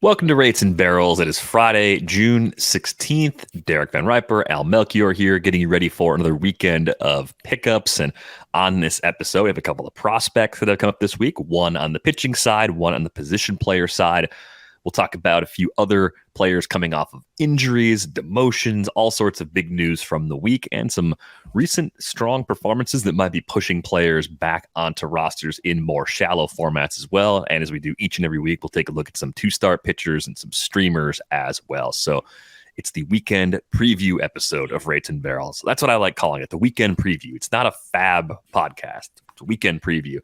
Welcome to Rates and Barrels. It is Friday, June 16th. Derek Van Riper, Al Melchior here, getting you ready for another weekend of pickups. And on this episode, we have a couple of prospects that have come up this week, one on the pitching side, one on the position player side. We'll talk about a few other players coming off of injuries, demotions, all sorts of big news from the week, and some recent strong performances that might be pushing players back onto rosters in more shallow formats as well. And as we do each and every week, we'll take a look at some two-start pitchers and some streamers as well. So it's the weekend preview episode of Rates and Barrels. That's what I like calling it, the weekend preview. It's not a fab podcast. It's a weekend preview.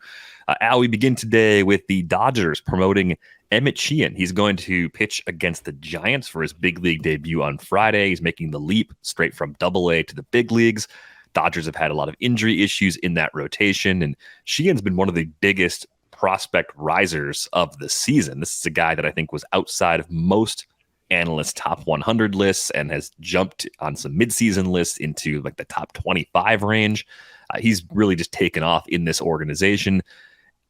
Al, we begin today with the Dodgers promoting Emmet Sheehan. He's going to pitch against the Giants for his big league debut on Friday. He's making the leap straight from Double-A to the big leagues. Dodgers have had a lot of injury issues in that rotation, and Sheehan's been one of the biggest prospect risers of the season. This is a guy that I think was outside of most analysts' top 100 lists and has jumped on some midseason lists into like the top 25 range. He's really just taken off in this organization.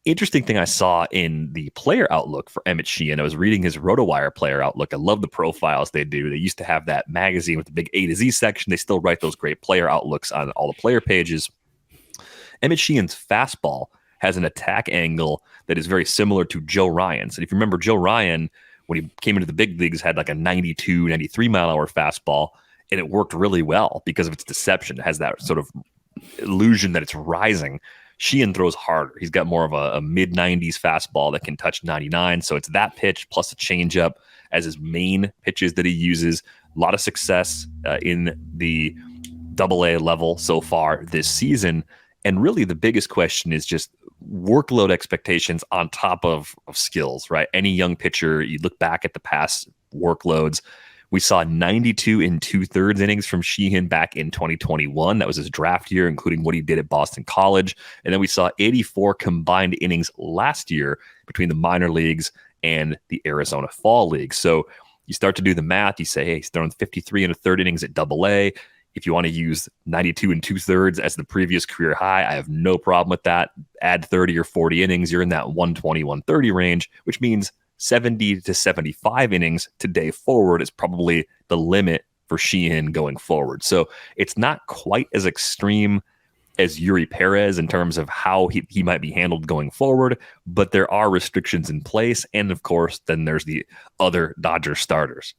Interesting thing I saw in the player outlook for Emmet Sheehan, I was reading his RotoWire player outlook. I love the profiles they do. They used to have that magazine with the big A to Z section. They still write those great player outlooks on all the player pages. Emmet Sheehan's fastball has an attack angle that is very similar to Joe Ryan's. And if you remember, Joe Ryan, when he came into the big leagues, had like a 92, 93 mile an hour fastball, and it worked really well because of its deception. It has that sort of illusion that it's rising. Sheehan throws harder. He's got more of a mid-90s fastball that can touch 99. So it's that pitch plus a changeup as his main pitches that he uses. A lot of success in the Double-A level so far this season. And really the biggest question is just workload expectations on top of skills, right? Any young pitcher, you look back at the past workloads, we saw 92 and 2/3 innings from Sheehan back in 2021. That was his draft year, including what he did at Boston College. And then we saw 84 combined innings last year between the minor leagues and the Arizona Fall League. So you start to do the math. You say, hey, he's thrown 53 1/3 innings at Double-A. If you want to use 92 and 2/3 as the previous career high, I have no problem with that. Add 30 or 40 innings, you're in that 120, 130 range, which means 70 to 75 innings today forward is probably the limit for Sheehan going forward. So it's not quite as extreme as Yuri Perez in terms of how he might be handled going forward, but there are restrictions in place. And of course, then there's the other Dodger starters.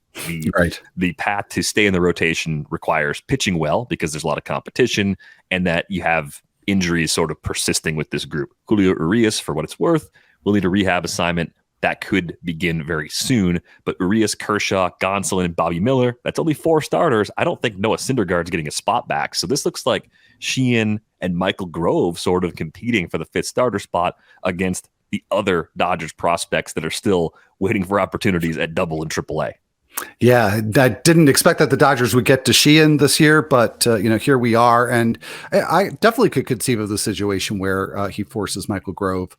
The path to stay in the rotation requires pitching well because there's a lot of competition and that you have injuries sort of persisting with this group. Julio Urias, for what it's worth, will need a rehab assignment. That could begin very soon. But Urias, Kershaw, Gonsolin, and Bobby Miller, that's only 4 starters. I don't think Noah Syndergaard's getting a spot back. So this looks like Sheehan and Michael Grove sort of competing for the 5th starter spot against the other Dodgers prospects that are still waiting for opportunities at Double and Triple-A. Yeah, I didn't expect that the Dodgers would get to Sheehan this year, but here we are. And I definitely could conceive of the situation where he forces Michael Grove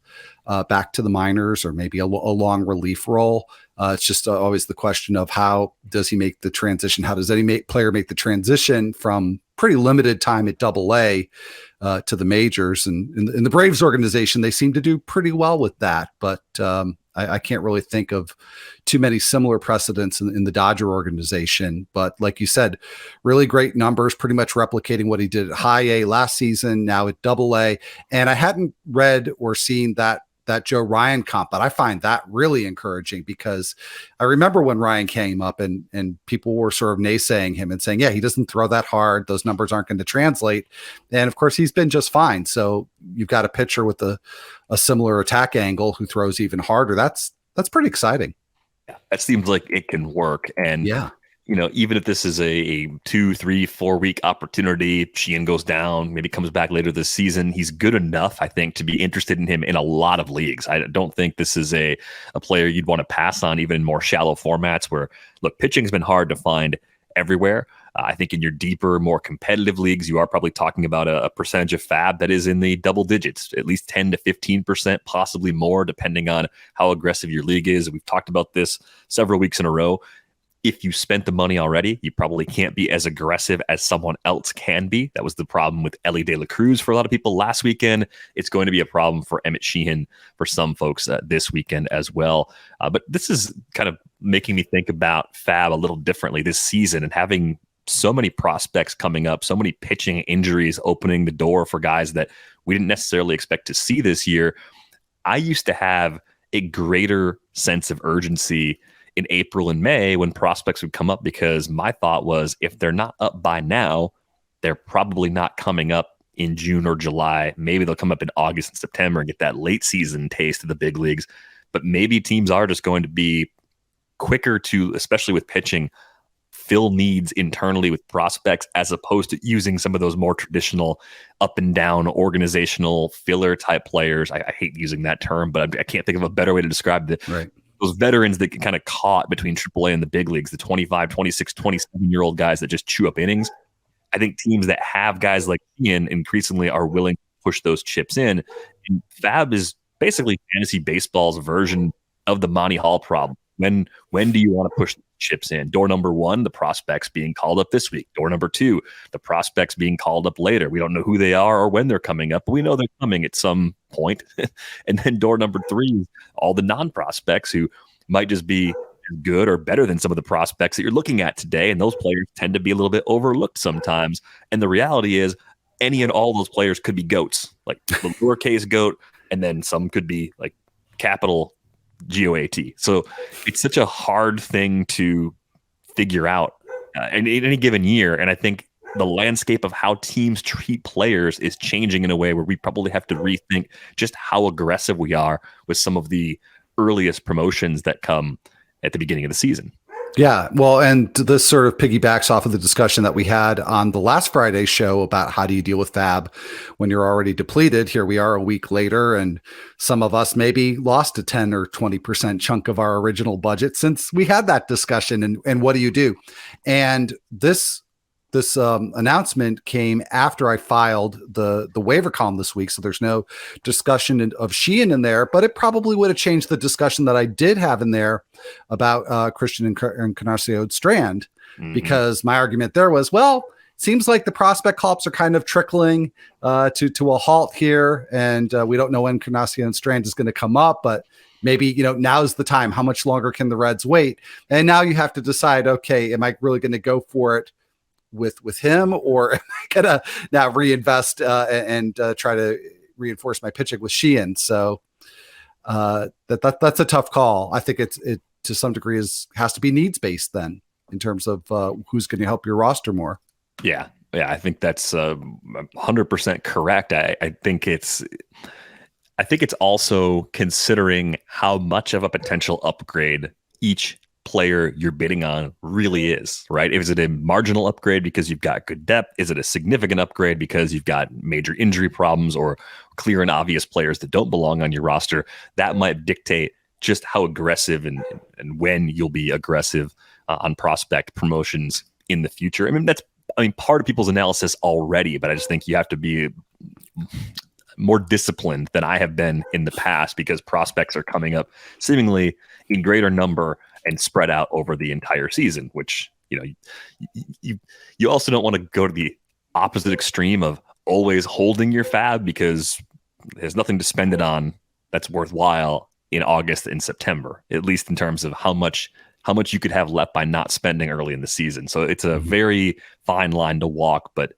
back to the minors or maybe a long relief role. It's just always the question of how does he make the transition? How does any player make the transition from pretty limited time at Double-A to the majors? And in the Braves organization, they seem to do pretty well with that. But I can't really think of too many similar precedents in the Dodger organization. But like you said, really great numbers, pretty much replicating what he did at High A last season, now at Double-A. And I hadn't read or seen that Joe Ryan comp, but I find that really encouraging because I remember when Ryan came up and people were sort of naysaying him and saying, yeah, he doesn't throw that hard. Those numbers aren't going to translate. And of course he's been just fine. So you've got a pitcher with a similar attack angle who throws even harder. That's pretty exciting. Yeah, that seems like it can work. And yeah, even if this is a 2, 3, 4 week opportunity, Sheehan goes down, maybe comes back later this season. He's good enough, I think, to be interested in him in a lot of leagues. I don't think this is a player you'd want to pass on even in more shallow formats where, look, pitching's been hard to find everywhere. I think in your deeper, more competitive leagues, you are probably talking about a percentage of fab that is in the double digits, at least 10 to 15%, possibly more, depending on how aggressive your league is. We've talked about this several weeks in a row. if you spent the money already, you probably can't be as aggressive as someone else can be. That was the problem with Ellie De La Cruz for a lot of people last weekend. It's going to be a problem for Emmet Sheehan for some folks this weekend as well. But this is kind of making me think about Fab a little differently this season, and having so many prospects coming up, so many pitching injuries opening the door for guys that we didn't necessarily expect to see this year. I used to have a greater sense of urgency in April and May when prospects would come up, because my thought was, if they're not up by now, they're probably not coming up in June or July. Maybe they'll come up in August and September and get that late season taste of the big leagues. But maybe teams are just going to be quicker to, especially with pitching, fill needs internally with prospects, as opposed to using some of those more traditional up and down organizational filler type players. I hate using that term, but I can't think of a better way to describe it. Right. Those veterans that get kind of caught between AAA and the big leagues, the 25, 26, 27-year-old guys that just chew up innings. I think teams that have guys like Ian increasingly are willing to push those chips in. And Fab is basically fantasy baseball's version of the Monty Hall problem. When do you want to push chips in? Door number one, the prospects being called up this week. Door number two, the prospects being called up later. We don't know who they are or when they're coming up, but we know they're coming at some point. And then door number three, all the non-prospects who might just be good or better than some of the prospects that you're looking at today. And those players tend to be a little bit overlooked sometimes. And the reality is, any and all those players could be goats, like the lowercase goat, and then some could be like capital GOAT. So it's such a hard thing to figure out in any given year. And I think the landscape of how teams treat players is changing in a way where we probably have to rethink just how aggressive we are with some of the earliest promotions that come at the beginning of the season. Yeah, well, and this sort of piggybacks off of the discussion that we had on the last Friday's show about how do you deal with Fab when you're already depleted. Here we are a week later, and some of us maybe lost a 10 or 20% chunk of our original budget since we had that discussion. And what do you do? And this announcement came after I filed the waiver column this week, so there's no discussion of Sheehan in there, but it probably would have changed the discussion that I did have in there about Christian Encarnacion Strand, because my argument there was, well, it seems like the prospect call-ups are kind of trickling to a halt here, and we don't know when Encarnacion Strand is going to come up, but maybe, now's the time. How much longer can the Reds wait? And now you have to decide, okay, am I really going to go for it with him, or am I gonna now reinvest and try to reinforce my pitching with Sheehan? So that's a tough call. I think it to some degree has to be needs based then in terms of who's going to help your roster more. Yeah, I think that's 100% correct. I think it's also considering how much of a potential upgrade each player you're bidding on really is, right? Is it a marginal upgrade because you've got good depth? Is it a significant upgrade because you've got major injury problems or clear and obvious players that don't belong on your roster? That might dictate just how aggressive and when you'll be aggressive on prospect promotions in the future. That's part of people's analysis already, but I just think you have to be more disciplined than I have been in the past, because prospects are coming up seemingly in greater number and spread out over the entire season, which, you also don't want to go to the opposite extreme of always holding your Fab, because there's nothing to spend it on that's worthwhile in August and September, at least in terms of how much you could have left by not spending early in the season. So it's a very fine line to walk, but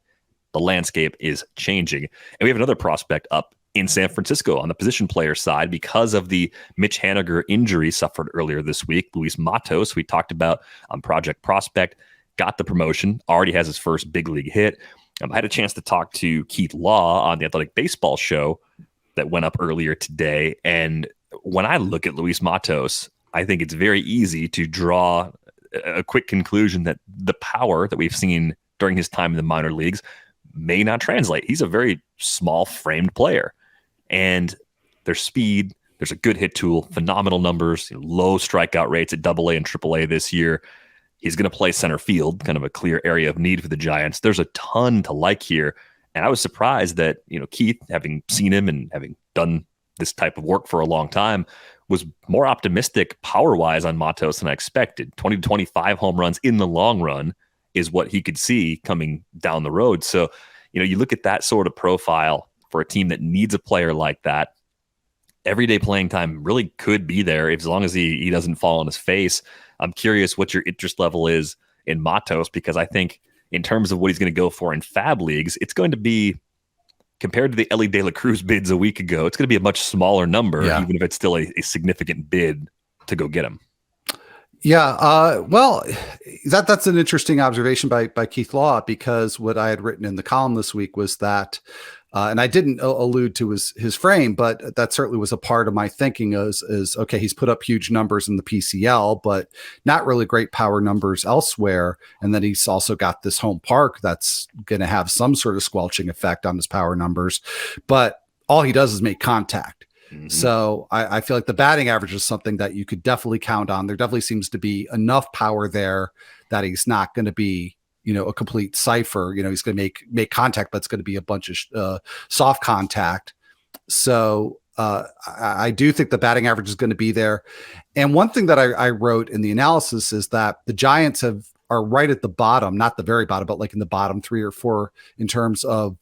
the landscape is changing. And we have another prospect up in San Francisco on the position player side because of the Mitch Haniger injury suffered earlier this week. Luis Matos, we talked about on Project Prospect, got the promotion, already has his first big league hit. I had a chance to talk to Keith Law on the Athletic Baseball show that went up earlier today. And when I look at Luis Matos, I think it's very easy to draw a quick conclusion that the power that we've seen during his time in the minor leagues may not translate. He's a very small framed player, and there's speed. There's a good hit tool, phenomenal numbers, low strikeout rates at AA and AAA this year. He's going to play center field, kind of a clear area of need for the Giants. There's a ton to like here. And I was surprised that, Keith, having seen him and having done this type of work for a long time, was more optimistic power-wise on Matos than I expected. 20 to 25 home runs in the long run is what he could see coming down the road. So, you look at that sort of profile for a team that needs a player like that. Everyday playing time really could be there as long as he doesn't fall on his face. I'm curious what your interest level is in Matos, because I think in terms of what he's going to go for in fab leagues, it's going to be, compared to the Ellie De La Cruz bids a week ago, it's going to be a much smaller number, even if it's still a significant bid to go get him. Yeah, well, that's an interesting observation by Keith Law, because what I had written in the column this week was that, and I didn't allude to his frame, but that certainly was a part of my thinking is okay, he's put up huge numbers in the PCL, but not really great power numbers elsewhere. And then he's also got this home park that's going to have some sort of squelching effect on his power numbers, but all he does is make contact. Mm-hmm. So I feel like the batting average is something that you could definitely count on. There definitely seems to be enough power there that he's not going to be, a complete cipher. He's going to make contact, but it's going to be a bunch of soft contact. So I do think the batting average is going to be there. And one thing that I wrote in the analysis is that the Giants are right at the bottom, not the very bottom, but like in the bottom 3 or 4 in terms of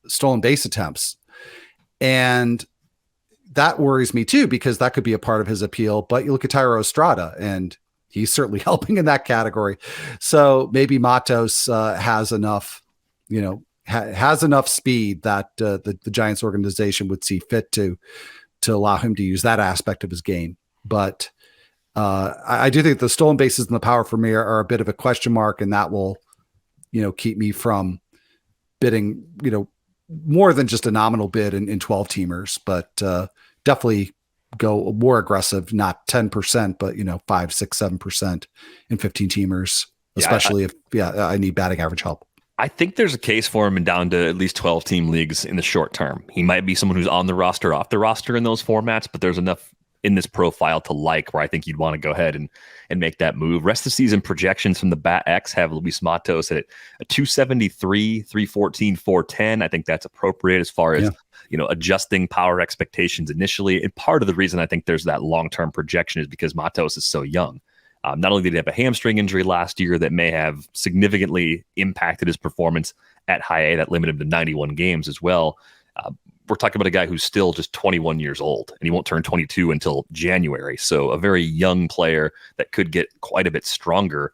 stolen base attempts. And that worries me too, because that could be a part of his appeal. But you look at Thairo Estrada, and he's certainly helping in that category. So maybe Matos has enough, has enough speed that the Giants organization would see fit to allow him to use that aspect of his game. But I do think the stolen bases and the power for me are a bit of a question mark, and that will, keep me from bidding, more than just a nominal bid in 12 teamers, but definitely go more aggressive, not 10%, but 5, 6, 7% in 15 teamers, especially if I need batting average help. I think there's a case for him down to at least 12 team leagues in the short term. He might be someone who's on the roster, off the roster in those formats, but there's enough in this profile to like where I think you'd want to go ahead and make that move. Rest of the season projections from the Bat X have Luis Matos at a 273, 314, 410. I think that's appropriate as far as adjusting power expectations initially. And part of the reason I think there's that long-term projection is because Matos is so young. Not only did he have a hamstring injury last year that may have significantly impacted his performance at high A, that limited him to 91 games as well. We're talking about a guy who's still just 21 years old, and he won't turn 22 until January. So a very young player that could get quite a bit stronger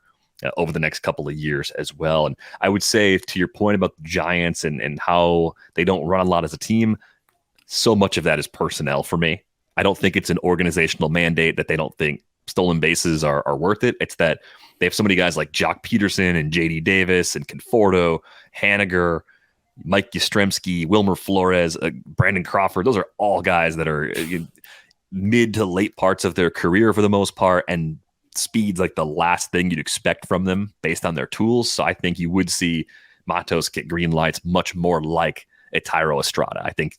over the next couple of years as well. And I would say, to your point about the Giants and how they don't run a lot as a team, so much of that is personnel for me. I don't think it's an organizational mandate that they don't think stolen bases are worth it. It's that they have so many guys like Jock Peterson and JD Davis and Conforto, Haniger, Mike Yastrzemski, Wilmer Flores, Brandon Crawford. Those are all guys that are mid to late parts of their career for the most part, and speed's like the last thing you'd expect from them based on their tools. So I think you would see Matos get green lights much more like a Thairo Estrada. I think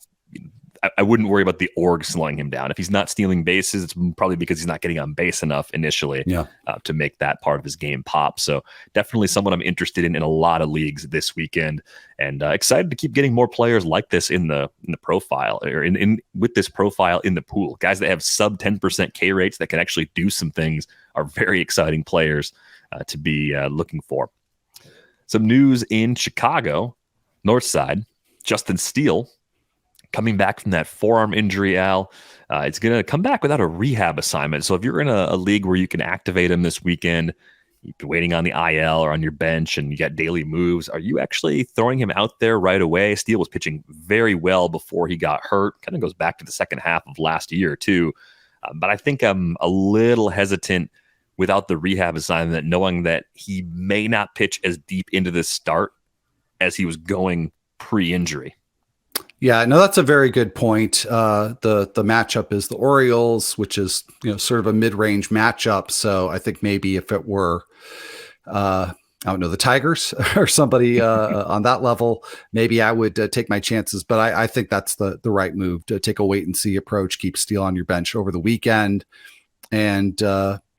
I wouldn't worry about the org slowing him down. If he's not stealing bases, it's probably because he's not getting on base enough initially to make that part of his game pop. So definitely someone I'm interested in a lot of leagues this weekend, and excited to keep getting more players like this in the profile, or in with this profile in the pool. Guys that have sub 10% K rates that can actually do some things are very exciting players to be looking for. Some news in Chicago, North Side, Justin Steele, coming back from that forearm injury, Al. It's going to come back without a rehab assignment. So if you're in a league where you can activate him this weekend, you've been waiting on the IL or on your bench and you got daily moves, are you actually throwing him out there right away? Steele was pitching very well before he got hurt. Kind of goes back to the second half of last year too. But I think I'm a little hesitant without the rehab assignment, knowing that he may not pitch as deep into this start as he was going pre-injury. Yeah, no, that's a very good point. The matchup is the Orioles, which is sort of a mid-range matchup. So I think maybe if it were, I don't know, the Tigers or somebody on that level, maybe I would take my chances. But I think that's the right move, to take a wait and see approach, keep Steele on your bench over the weekend, and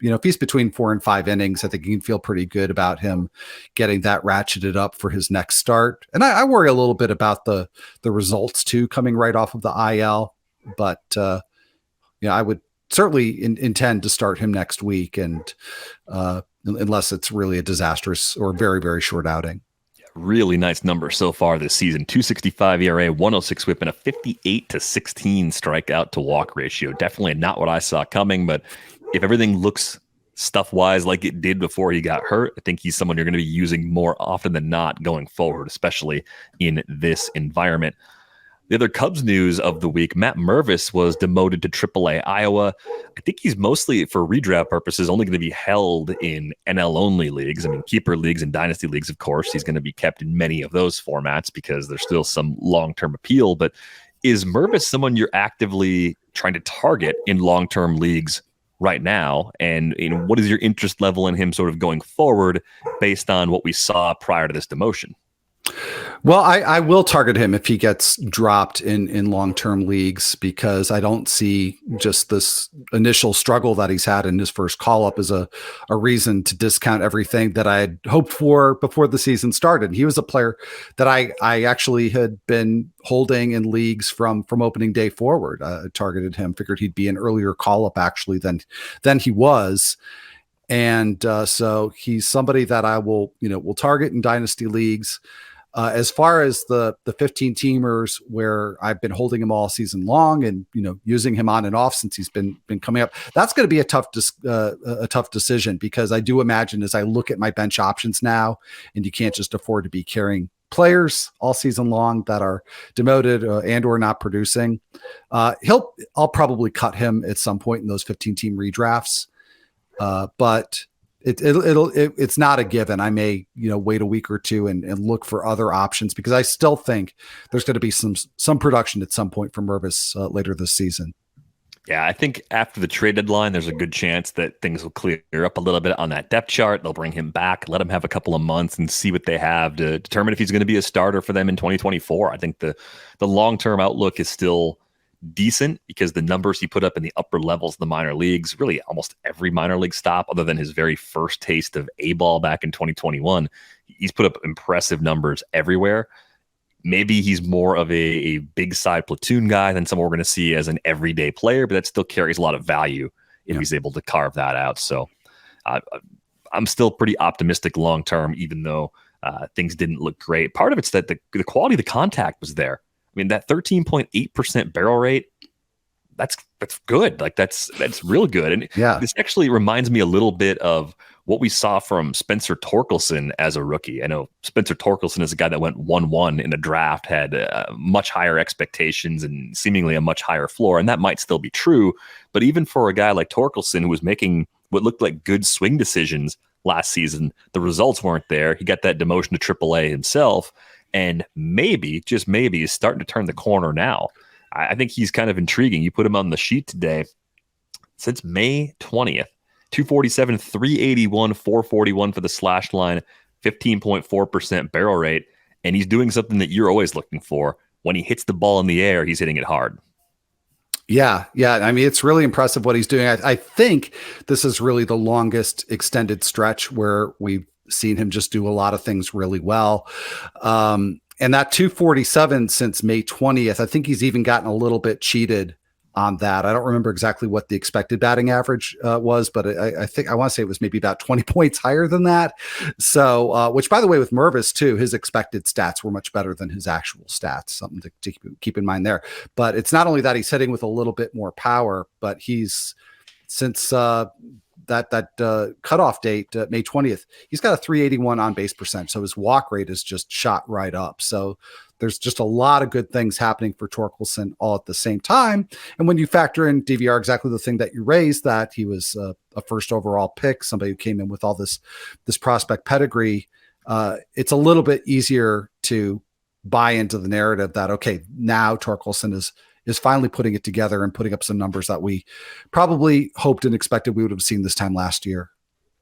if he's between 4 and 5 innings, I think you can feel pretty good about him getting that ratcheted up for his next start. And I worry a little bit about the results too, coming right off of the IL. But I would certainly intend to start him next week, and unless it's really a disastrous or very, very short outing. Really nice number so far this season. 2.65 ERA, 106 whip, and a 58-16 strikeout to walk ratio. Definitely not what I saw coming, but if everything looks stuff-wise like it did before he got hurt, I think he's someone you're going to be using more often than not going forward, especially in this environment. The other Cubs news of the week, Matt Mervis was demoted to AAA Iowa. I think he's mostly, for redraft purposes, only going to be held in NL-only leagues. I mean, keeper leagues and dynasty leagues, of course. He's going to be kept in many of those formats because there's still some long-term appeal. But is Mervis someone you're actively trying to target in long-term leagues right now? And what is your interest level in him sort of going forward based on what we saw prior to this demotion? Well, I will target him if he gets dropped in long-term leagues, because I don't see just this initial struggle that he's had in his first call-up as a reason to discount everything that I had hoped for before the season started. He was a player that I actually had been holding in leagues from opening day forward. I targeted him, figured he'd be an earlier call-up actually than he was. And so he's somebody that I will target in dynasty leagues. As far as the 15 teamers where I've been holding him all season long and, using him on and off since he's been coming up, that's going to be a tough decision, because I do imagine as I look at my bench options now, and you can't just afford to be carrying players all season long that are demoted and or not producing. I'll probably cut him at some point in those 15 team redrafts. But it's not a given. I may, wait a week or two and look for other options, because I still think there's going to be some production at some point from Mervis later this season. Yeah, I think after the trade deadline, there's a good chance that things will clear up a little bit on that depth chart. They'll bring him back, let him have a couple of months and see what they have to determine if he's going to be a starter for them in 2024. I think the long-term outlook is still decent, because the numbers he put up in the upper levels of the minor leagues, really almost every minor league stop other than his very first taste of A-ball back in 2021, he's put up impressive numbers everywhere. Maybe he's more of a big side platoon guy than someone we're going to see as an everyday player, but that still carries a lot of value if he's able to carve that out. So I'm still pretty optimistic long term, even though things didn't look great. Part of it's that the quality of the contact was there. I mean, that 13.8% barrel rate, that's good. Like that's real good. And this actually reminds me a little bit of what we saw from Spencer Torkelson as a rookie. I know Spencer Torkelson is a guy that went 1-1 in a draft, had much higher expectations and seemingly a much higher floor. And that might still be true. But even for a guy like Torkelson, who was making what looked like good swing decisions last season, the results weren't there. He got that demotion to AAA himself. And maybe, just maybe, he's starting to turn the corner now. I think he's kind of intriguing. You put him on the sheet today. Since May 20th, 247, 381, 441 for the slash line, 15.4% barrel rate. And he's doing something that you're always looking for. When he hits the ball in the air, he's hitting it hard. Yeah. I mean, it's really impressive what he's doing. I think this is really the longest extended stretch where we've seen him just do a lot of things really well. And that 247 since May 20th, I think he's even gotten a little bit cheated on that. I don't remember exactly what the expected batting average was, but I think I want to say it was maybe about 20 points higher than that. So, which by the way, with Mervis too, his expected stats were much better than his actual stats, something to keep in mind there. But it's not only that he's hitting with a little bit more power, but he's since that cutoff date, May 20th, he's got a 381 on base percent. So his walk rate is just shot right up. So there's just a lot of good things happening for Torkelson all at the same time. And when you factor in DVR, exactly the thing that you raised, that he was a first overall pick, somebody who came in with all this prospect pedigree, it's a little bit easier to buy into the narrative that, okay, now Torkelson is finally putting it together and putting up some numbers that we probably hoped and expected we would have seen this time last year.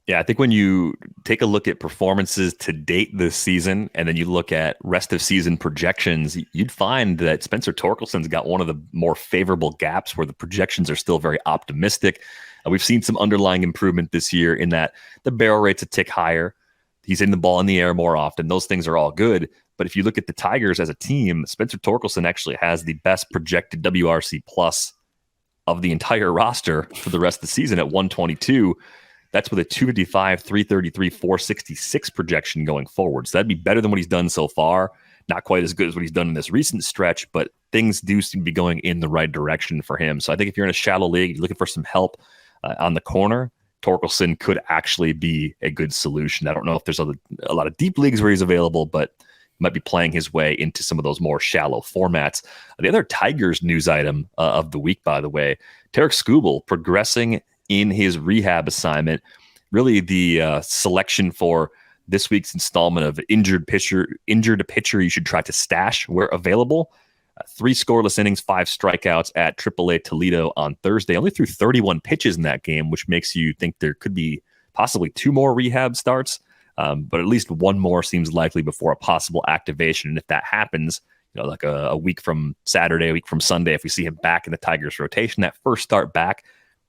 Yeah, I think when you take a look at performances to date this season, and then you look at rest of season projections, you'd find that Spencer Torkelson's got one of the more favorable gaps where the projections are still very optimistic. We've seen some underlying improvement this year in that the barrel rate's a tick higher. He's hitting the ball in the air more often. Those things are all good. But if you look at the Tigers as a team, Spencer Torkelson actually has the best projected WRC plus of the entire roster for the rest of the season at 122. That's with a 255, 333, 466 projection going forward. So that'd be better than what he's done so far. Not quite as good as what he's done in this recent stretch, but things do seem to be going in the right direction for him. So I think if you're in a shallow league, you're looking for some help on the corner, Torkelson could actually be a good solution. I don't know if there's a lot of deep leagues where he's available, but might be playing his way into some of those more shallow formats. The other Tigers news item of the week, by the way, Tarik Skubal progressing in his rehab assignment. Really the selection for this week's installment of injured pitcher you should try to stash where available. 3 scoreless innings, 5 strikeouts at AAA Toledo on Thursday. Only threw 31 pitches in that game, which makes you think there could be possibly 2 more rehab starts. But at least 1 more seems likely before a possible activation. And if that happens, like a week from Saturday, a week from Sunday, if we see him back in the Tigers rotation, that first start back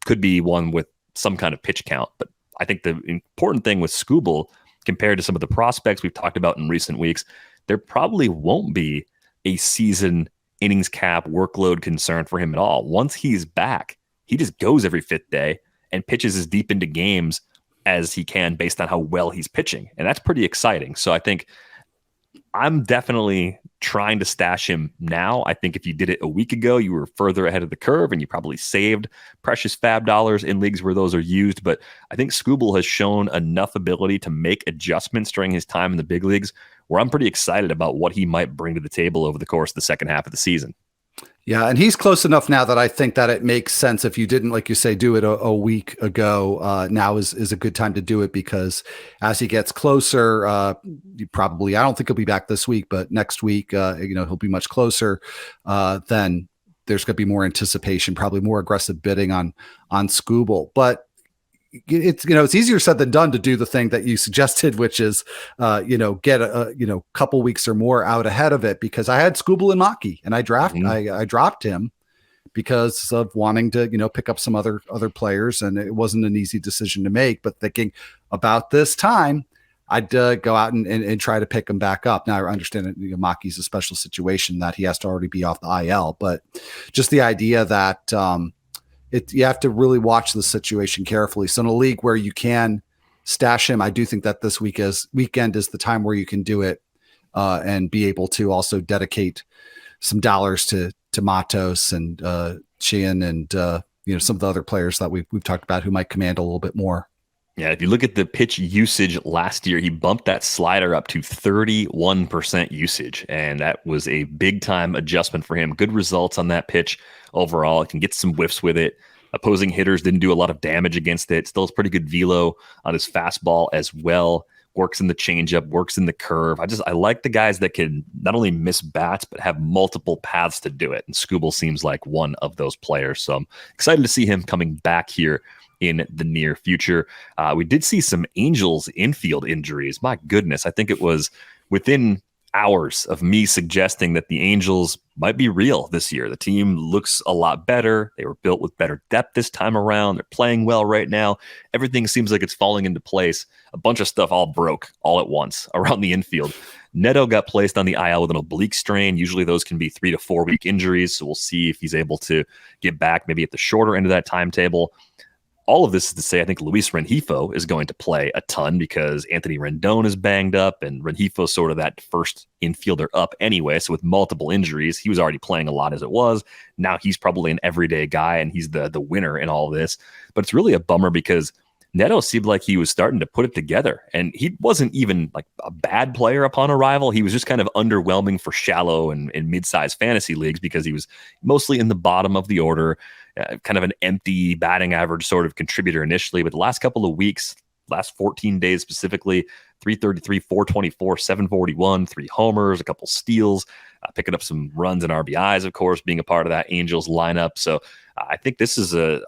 could be one with some kind of pitch count. But I think the important thing with Skubal, compared to some of the prospects we've talked about in recent weeks, there probably won't be a season innings cap workload concern for him at all. Once he's back, he just goes every 5th day and pitches as deep into games as he can based on how well he's pitching. And that's pretty exciting. So I think I'm definitely trying to stash him now. I think if you did it a week ago, you were further ahead of the curve and you probably saved precious fab dollars in leagues where those are used. But I think Skubal has shown enough ability to make adjustments during his time in the big leagues where I'm pretty excited about what he might bring to the table over the course of the second half of the season. Yeah, and he's close enough now that I think that it makes sense if you didn't, like you say, do it a week ago. Now is a good time to do it because as he gets closer, I don't think he'll be back this week, but next week, he'll be much closer. Then there's going to be more anticipation, probably more aggressive bidding on Skubal. But it's easier said than done to do the thing that you suggested, which is, get a couple weeks or more out ahead of it, because I had Skubal and Maki and I dropped him because of wanting to, pick up some other players. And it wasn't an easy decision to make, but thinking about this time, I'd go out and try to pick him back up. Now I understand that Maki's a special situation that he has to already be off the IL, but just the idea that, you have to really watch the situation carefully. So in a league where you can stash him, I do think that this weekend is the time where you can do it and be able to also dedicate some dollars to Matos and Sheehan and some of the other players that we've talked about who might command a little bit more. Yeah, if you look at the pitch usage last year, he bumped that slider up to 31% usage, and that was a big-time adjustment for him. Good results on that pitch overall. He can get some whiffs with it. Opposing hitters didn't do a lot of damage against it. Still has pretty good velo on his fastball as well. Works in the changeup, works in the curve. I like the guys that can not only miss bats, but have multiple paths to do it, and Skubal seems like one of those players. So I'm excited to see him coming back here in the near future. We did see some Angels infield injuries. My goodness, I think it was within hours of me suggesting that the Angels might be real this year. The team looks a lot better. They were built with better depth this time around. They're playing well right now. Everything seems like it's falling into place. A bunch of stuff all broke all at once around the infield. Neto got placed on the IL with an oblique strain. Usually those can be 3 to 4 week injuries. So we'll see if he's able to get back maybe at the shorter end of that timetable. All of this is to say, I think Luis Rengifo is going to play a ton because Anthony Rendon is banged up, and Rengifo's sort of that first infielder up anyway. So with multiple injuries, he was already playing a lot as it was. Now he's probably an everyday guy, and he's the winner in all this. But it's really a bummer because Neto seemed like he was starting to put it together, and he wasn't even like a bad player upon arrival. He was just kind of underwhelming for shallow and mid-sized fantasy leagues because he was mostly in the bottom of the order. Kind of an empty batting average sort of contributor initially, but the last couple of weeks, last 14 days specifically, 333, 424, 741, 3 homers, a couple steals, picking up some runs and RBIs, of course, being a part of that Angels lineup. So I think this is a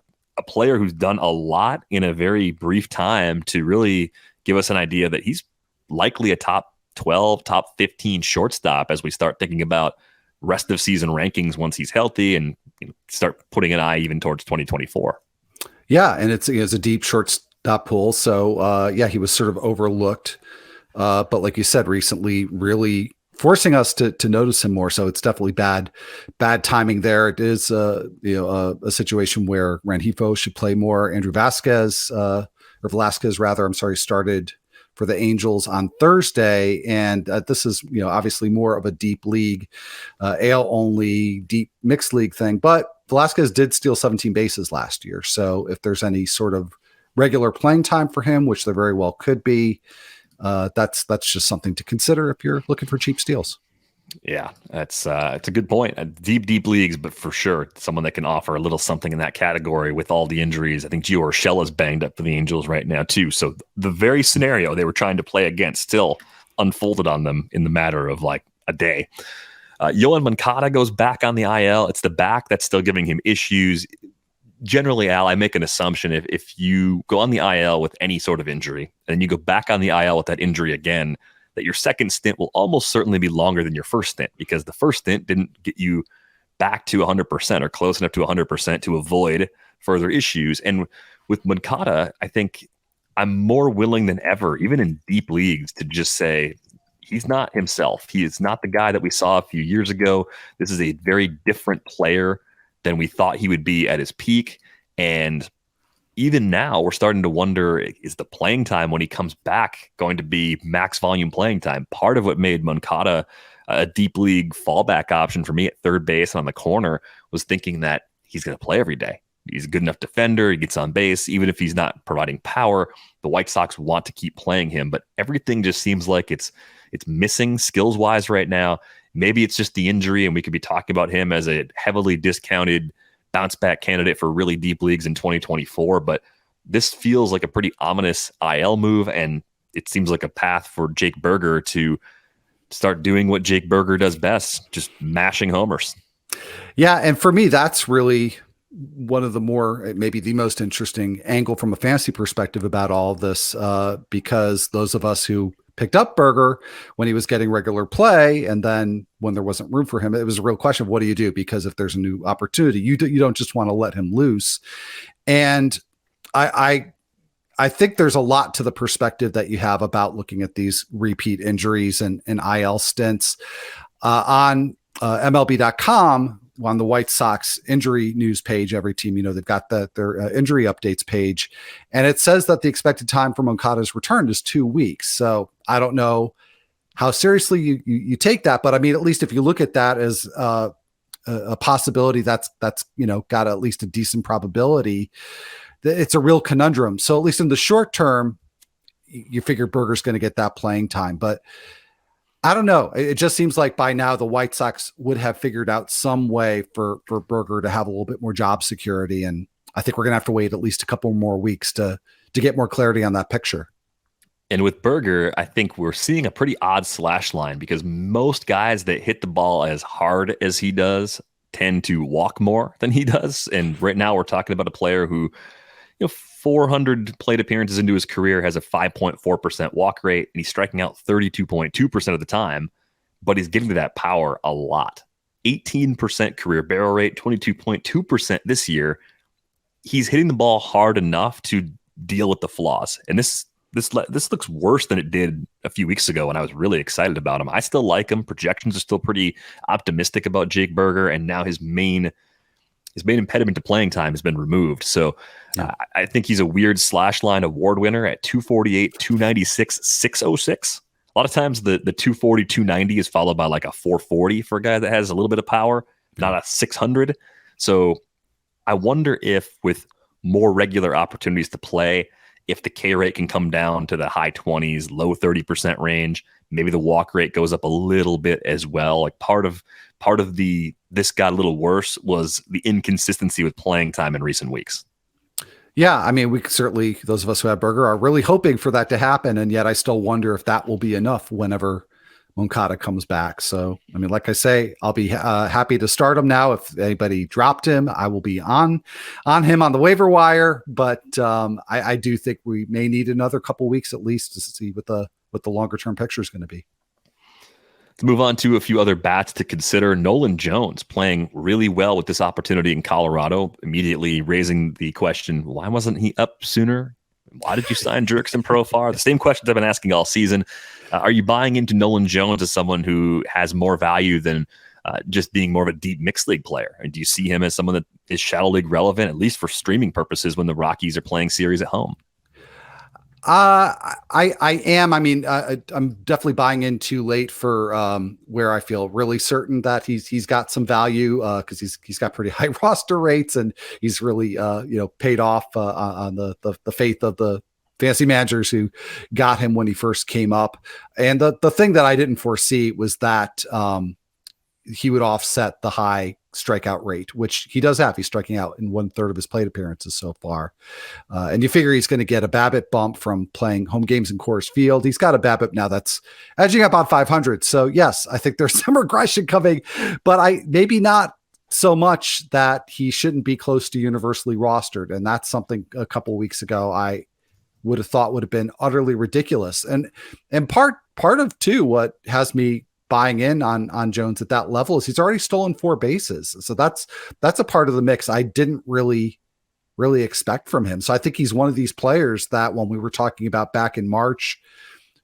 player who's done a lot in a very brief time to really give us an idea that he's likely a top 12, top 15 shortstop as we start thinking about rest of season rankings once he's healthy and start putting an eye even towards 2024. Yeah. And it's a deep shortstop pool. So he was sort of overlooked. But like you said, recently really forcing us to notice him more. So it's definitely bad timing there. It is a situation where Rengifo should play more. Andrew Vasquez, or Velasquez rather, I'm sorry, started for the Angels on Thursday. And this is, obviously more of a deep league, AL only deep mixed league thing, but Velasquez did steal 17 bases last year. So if there's any sort of regular playing time for him, which there very well could be, that's just something to consider if you're looking for cheap steals. Yeah, it's a good point. Deep leagues, but for sure, someone that can offer a little something in that category with all the injuries. I think Gio Urshela is banged up for the Angels right now too. So the very scenario they were trying to play against still unfolded on them in the matter of like a day. Yoan Moncada goes back on the IL. It's the back that's still giving him issues. Generally, Al, I make an assumption if you go on the IL with any sort of injury and you go back on the IL with that injury again, that your second stint will almost certainly be longer than your first stint, because the first stint didn't get you back to 100% or close enough to 100% to avoid further issues. And with Moncada, I think I'm more willing than ever, even in deep leagues, to just say he's not himself. He is not the guy that we saw a few years ago. This is a very different player than we thought he would be at his peak. And even now, we're starting to wonder, is the playing time when he comes back going to be max volume playing time? Part of what made Moncada a deep league fallback option for me at third base on the corner was thinking that he's going to play every day. He's a good enough defender. He gets on base. Even if he's not providing power, the White Sox want to keep playing him. But everything just seems like it's missing skills-wise right now. Maybe it's just the injury, and we could be talking about him as a heavily discounted bounce back candidate for really deep leagues in 2024, but this feels like a pretty ominous IL move, and it seems like a path for Jake Burger to start doing what Jake Burger does best, just mashing homers. Yeah, and for me, that's really one of the more, maybe the most interesting angle from a fantasy perspective about all of this, because those of us who picked up Burger when he was getting regular play, and then when there wasn't room for him, it was a real question of what do you do? Because if there's a new opportunity, you don't just want to let him loose. And I think there's a lot to the perspective that you have about looking at these repeat injuries and IL stints. On MLB.com, on the White Sox injury news page, every team, they've got their injury updates page, and it says that the expected time for Moncada's return is 2 weeks. So I don't know how seriously you take that, but I mean, at least if you look at that as a possibility, that's got at least a decent probability. It's a real conundrum. So at least in the short term, you figure Burger's going to get that playing time, but I don't know. It just seems like by now the White Sox would have figured out some way for Burger to have a little bit more job security. And I think we're going to have to wait at least a couple more weeks to get more clarity on that picture. And with Burger, I think we're seeing a pretty odd slash line, because most guys that hit the ball as hard as he does tend to walk more than he does. And right now we're talking about a player who, 400 plate appearances into his career, has a 5.4% walk rate, and he's striking out 32.2% of the time, but he's getting to that power a lot. 18% career barrel rate, 22.2% this year. He's hitting the ball hard enough to deal with the flaws. And this looks worse than it did a few weeks ago when I was really excited about him. I still like him. Projections are still pretty optimistic about Jake Burger, and now his main impediment to playing time has been removed. So I think he's a weird slash line award winner at 248, 296, 606. A lot of times the 240, 290 is followed by like a 440 for a guy that has a little bit of power, not a 600. So I wonder if with more regular opportunities to play, if the K rate can come down to the high 20s, low 30% range, maybe the walk rate goes up a little bit as well. Like part of this got a little worse was the inconsistency with playing time in recent weeks. Yeah, I mean, we certainly, those of us who have Burger, are really hoping for that to happen, and yet I still wonder if that will be enough whenever Moncada comes back. So, I mean, like I say, I'll be happy to start him now. If anybody dropped him, I will be on him on the waiver wire. But I do think we may need another couple weeks at least to see what the longer term picture is going to be. To move on to a few other bats to consider, Nolan Jones playing really well with this opportunity in Colorado, immediately raising the question, why wasn't he up sooner? Why did you sign Jurickson Profar? The same questions I've been asking all season. Are you buying into Nolan Jones as someone who has more value than just being more of a deep mixed league player? And do you see him as someone that is shadow league relevant, at least for streaming purposes, when the Rockies are playing series at home? I am. I mean, I'm definitely buying in too late for where I feel really certain that he's got some value because he's got pretty high roster rates and he's really paid off on the faith of the fantasy managers who got him when he first came up. And the thing that I didn't foresee was that he would offset the high strikeout rate, which he does have. He's striking out in 1/3 of his plate appearances so far. And you figure he's going to get a BABIP bump from playing home games in Coors Field. He's got a BABIP now that's edging up on 500. So yes, I think there's some regression coming, but maybe not so much that he shouldn't be close to universally rostered. And that's something a couple of weeks ago I would have thought would have been utterly ridiculous. And part of too, what has me buying in on Jones at that level is he's already stolen 4 bases. So that's a part of the mix I didn't really expect from him. So I think he's one of these players that when we were talking about back in March,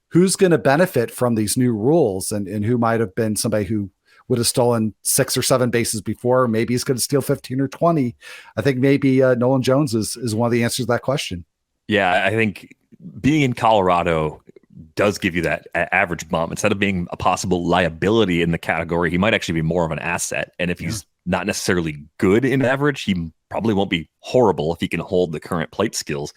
who's going to benefit from these new rules and who might have been somebody who would have stolen 6 or 7 bases before, maybe he's going to steal 15 or 20. I think maybe Nolan Jones is one of the answers to that question. Yeah, I think being in Colorado does give you that average bump. Instead of being a possible liability in the category, he might actually be more of an asset. And if he's not necessarily good in average, he probably won't be horrible if he can hold the current plate skills.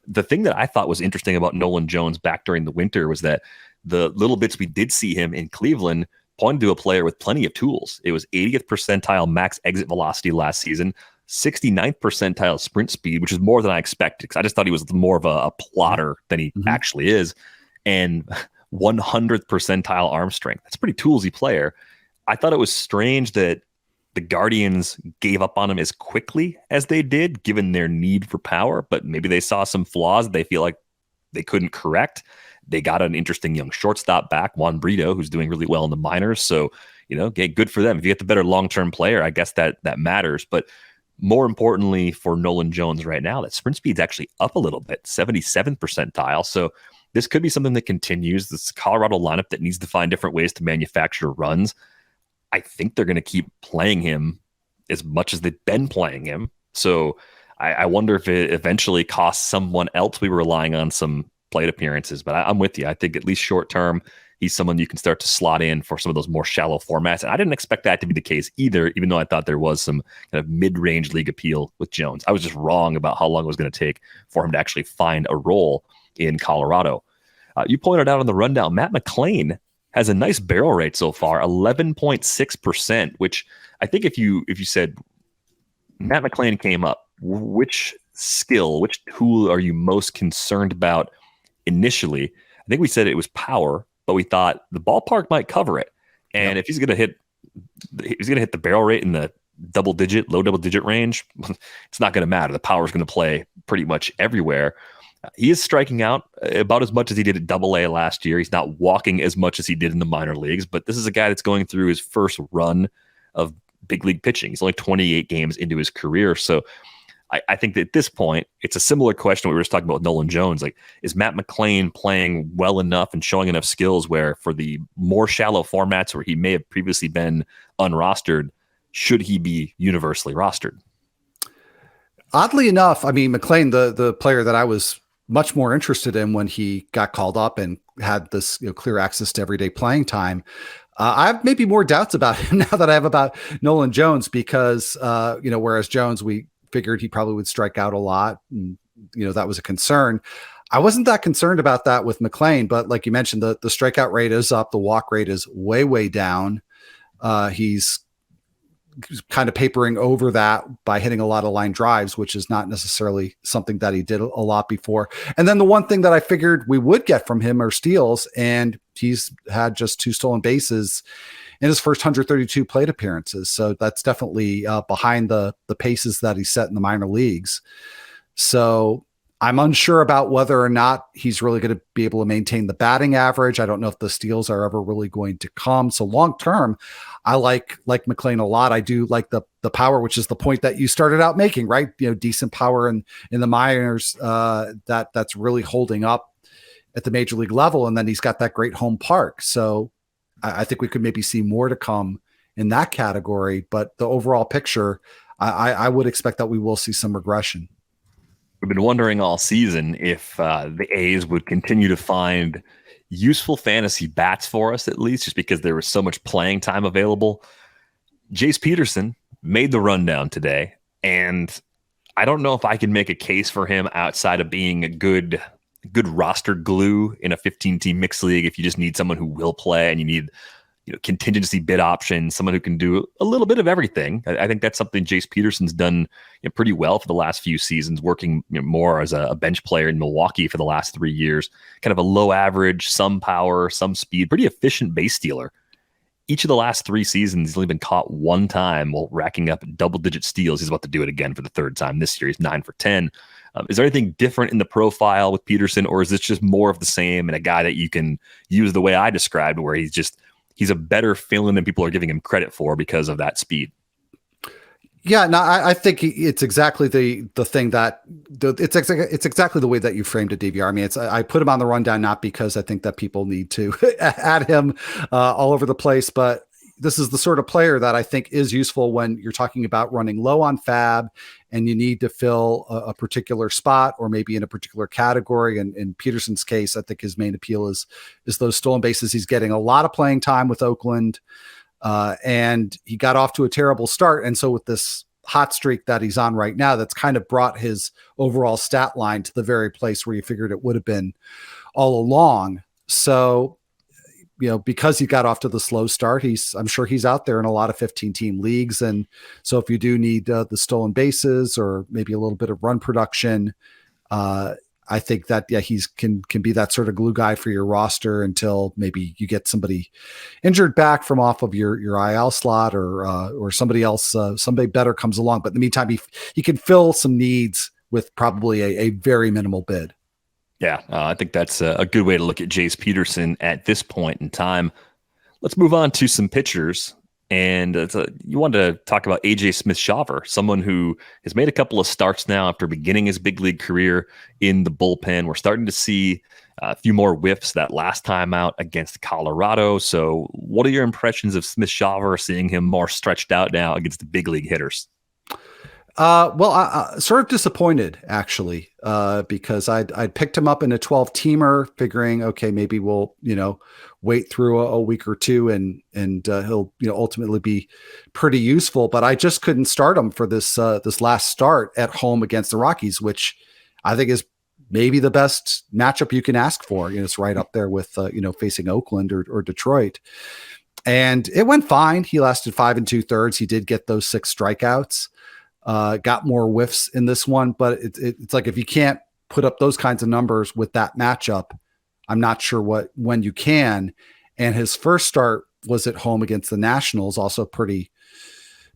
The thing that I thought was interesting about Nolan Jones back during the winter was that the little bits we did see him in Cleveland pointed to a player with plenty of tools. It was 80th percentile max exit velocity last season, 69th percentile sprint speed, which is more than I expected because I just thought he was more of a plotter than he actually is. And 100th percentile arm strength. That's a pretty toolsy player. I thought it was strange that the Guardians gave up on him as quickly as they did, given their need for power, but maybe they saw some flaws they feel like they couldn't correct. They got an interesting young shortstop back, Juan Brito, who's doing really well in the minors. So, good for them. If you get the better long-term player, I guess that matters. But more importantly for Nolan Jones right now, that sprint speed's actually up a little bit, 77th percentile. So this could be something that continues. This Colorado lineup that needs to find different ways to manufacture runs. I think they're going to keep playing him as much as they've been playing him. So I wonder if it eventually costs someone else be relying on some plate appearances. But I'm with you. I think at least short term, he's someone you can start to slot in for some of those more shallow formats. And I didn't expect that to be the case either, even though I thought there was some kind of mid-range league appeal with Jones. I was just wrong about how long it was going to take for him to actually find a role in Colorado. You pointed out on the rundown, Matt McClain has a nice barrel rate so far, 11.6%, which I think if you said Matt McClain came up, which tool are you most concerned about initially? I think we said it was power, but we thought the ballpark might cover it. And if he's going to hit the barrel rate in the low double digit range, it's not going to matter. The power is going to play pretty much everywhere. He is striking out about as much as he did at Double-A last year. He's not walking as much as he did in the minor leagues, but this is a guy that's going through his first run of big league pitching. He's only 28 games into his career. So I think that at this point, it's a similar question we were just talking about with Nolan Jones. Like, is Matt McClain playing well enough and showing enough skills where for the more shallow formats where he may have previously been unrostered, should he be universally rostered? Oddly enough, I mean, McClain, the player that I was much more interested in when he got called up and had this clear access to everyday playing time. I have maybe more doubts about him now that I have about Nolan Jones because, whereas Jones, we figured he probably would strike out a lot. And, that was a concern. I wasn't that concerned about that with McClain, but like you mentioned, the strikeout rate is up. The walk rate is way, way down. He's kind of papering over that by hitting a lot of line drives, which is not necessarily something that he did a lot before. And then the one thing that I figured we would get from him are steals, and he's had just 2 stolen bases in his first 132 plate appearances. So that's definitely behind the paces that he set in the minor leagues. So I'm unsure about whether or not he's really going to be able to maintain the batting average. I don't know if the steals are ever really going to come. So long term, I like McClain a lot. I do like the the power, which is the point that you started out making, right? Decent power in the minors, that's really holding up at the major league level. And then he's got that great home park. So I think we could maybe see more to come in that category, but the overall picture, I would expect that we will see some regression. We've been wondering all season if the A's would continue to find useful fantasy bats for us, at least, just because there was so much playing time available. Jace Peterson made the rundown today, and I don't know if I can make a case for him outside of being a good roster glue in a 15-team mixed league. If you just need someone who will play and you need contingency bid options, someone who can do a little bit of everything. I think that's something Jace Peterson's done pretty well for the last few seasons, working more as a bench player in Milwaukee for the last 3 years. Kind of a low average, some power, some speed, pretty efficient base stealer. Each of the last 3 seasons, he's only been caught one time while racking up double-digit steals. He's about to do it again for the 3rd time this year. He's 9 for 10. Is there anything different in the profile with Peterson, or is this just more of the same and a guy that you can use the way I described, where he's a better fill-in than people are giving him credit for because of that speed? Yeah, no, I think it's exactly the thing that it's exactly the way that you framed it, DVR. I mean, I put him on the rundown not because I think that people need to add him all over the place, but this is the sort of player that I think is useful when you're talking about running low on fab and you need to fill a particular spot or maybe in a particular category. And in Peterson's case, I think his main appeal is those stolen bases. He's getting a lot of playing time with Oakland, and he got off to a terrible start. And so with this hot streak that he's on right now, that's kind of brought his overall stat line to the very place where you figured it would have been all along. So, because he got off to the slow start, I'm sure he's out there in a lot of 15-team leagues. And so if you do need the stolen bases or maybe a little bit of run production, I think that, he's can be that sort of glue guy for your roster until maybe you get somebody injured back from off of your IL slot or somebody else, somebody better comes along. But in the meantime, he can fill some needs with probably a very minimal bid. Yeah, I think that's a good way to look at Jace Peterson at this point in time. Let's move on to some pitchers. And you wanted to talk about A.J. Smith-Shawver, someone who has made a couple of starts now after beginning his big league career in the bullpen. We're starting to see a few more whiffs that last time out against Colorado. So what are your impressions of Smith-Shawver, seeing him more stretched out now against the big league hitters? Well, I sort of disappointed actually, because I'd picked him up in a 12-teamer figuring, okay, maybe we'll, wait through a week or two and he'll, ultimately be pretty useful, but I just couldn't start him for this last start at home against the Rockies, which I think is maybe the best matchup you can ask for. It's right up there with, facing Oakland or Detroit. And it went fine. He lasted 5 2/3. He did get those 6 strikeouts. Got more whiffs in this one, but it's like if you can't put up those kinds of numbers with that matchup, I'm not sure when you can. And his first start was at home against the Nationals, also pretty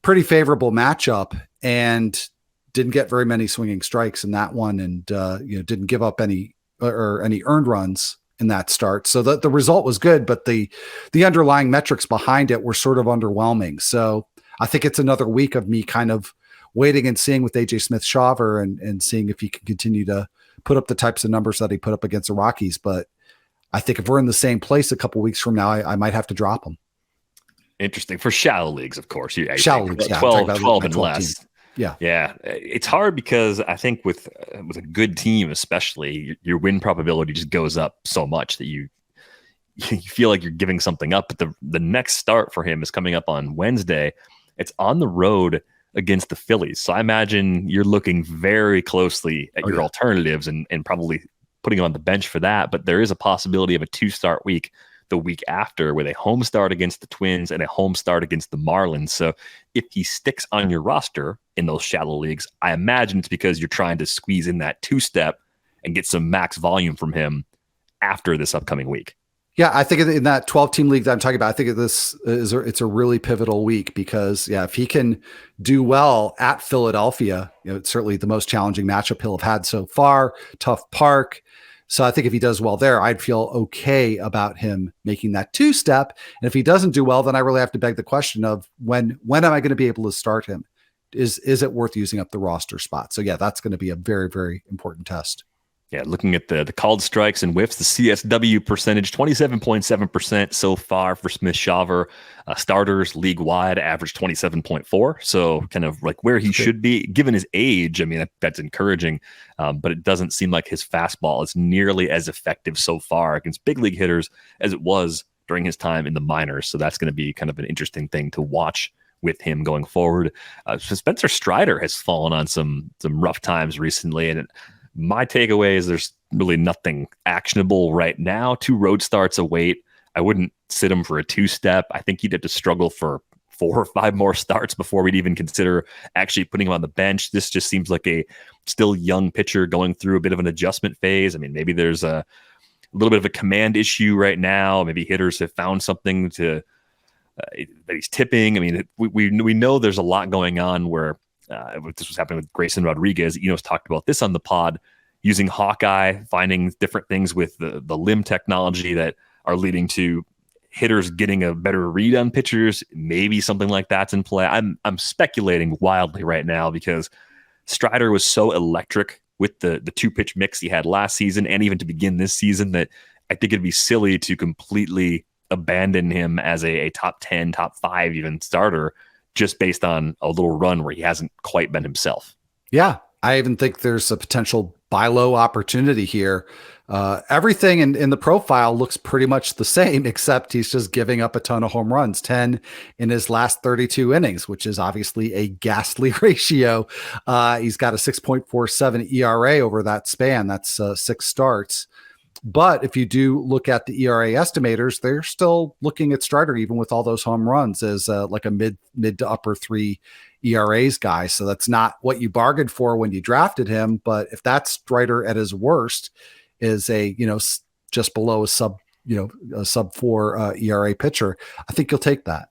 favorable matchup, and didn't get very many swinging strikes in that one, and didn't give up any earned runs in that start. So the result was good, but the underlying metrics behind it were sort of underwhelming. So I think it's another week of me kind of waiting and seeing with A.J. Smith-Shawver and seeing if he can continue to put up the types of numbers that he put up against the Rockies. But I think if we're in the same place a couple weeks from now, I might have to drop him. Interesting. For shallow leagues, of course. Shallow leagues, 12 and less. Team. Yeah. Yeah. It's hard because I think with a good team, especially, your win probability just goes up so much that you feel like you're giving something up. But the next start for him is coming up on Wednesday. It's on the road against the Phillies. So I imagine you're looking very closely at your alternatives and probably putting him on the bench for that. But there is a possibility of a 2-start week the week after with a home start against the Twins and a home start against the Marlins. So if he sticks on your roster in those shallow leagues, I imagine it's because you're trying to squeeze in that 2-step and get some max volume from him after this upcoming week. Yeah, I think in that 12-team league that I'm talking about, I think it's a really pivotal week because, if he can do well at Philadelphia, it's certainly the most challenging matchup he'll have had so far, tough park. So I think if he does well there, I'd feel okay about him making that 2-step. And if he doesn't do well, then I really have to beg the question of when am I going to be able to start him is it worth using up the roster spot? So yeah, that's going to be a very, very important test. Yeah, looking at the called strikes and whiffs, the CSW percentage, 27.7% so far for Smith Shawver. Starters league-wide average 27.4, so kind of like where he should be, given his age. I mean, that's encouraging, but it doesn't seem like his fastball is nearly as effective so far against big league hitters as it was during his time in the minors, so that's going to be kind of an interesting thing to watch with him going forward. So Spencer Strider has fallen on some rough times recently, and my takeaway is there's really nothing actionable right now. 2 road starts await. I wouldn't sit him for a 2-step. I think he'd have to struggle for 4 or 5 more starts before we'd even consider actually putting him on the bench. This just seems like a still young pitcher going through a bit of an adjustment phase. I mean, maybe there's a little bit of a command issue right now. Maybe hitters have found something to that he's tipping. I mean, we know there's a lot going on where this was happening with Grayson Rodriguez. Enos talked about this on the pod, using Hawkeye, finding different things with the limb technology that are leading to hitters getting a better read on pitchers. Maybe something like that's in play. I'm speculating wildly right now because Strider was so electric with the 2-pitch mix he had last season and even to begin this season that I think it'd be silly to completely abandon him as a top 10, top 5 even starter just based on a little run where he hasn't quite been himself. Yeah, I even think there's a potential buy low opportunity here. Everything in the profile looks pretty much the same, except he's just giving up a ton of home runs, 10 in his last 32 innings, which is obviously a ghastly ratio. He's got a 6.47 ERA over that span. That's 6 starts. But if you do look at the ERA estimators, they're still looking at Strider, even with all those home runs, as like a mid to upper 3 ERAs guy. So that's not what you bargained for when you drafted him. But if that's Strider at his worst, is a just below a sub 4 ERA pitcher, I think you'll take that.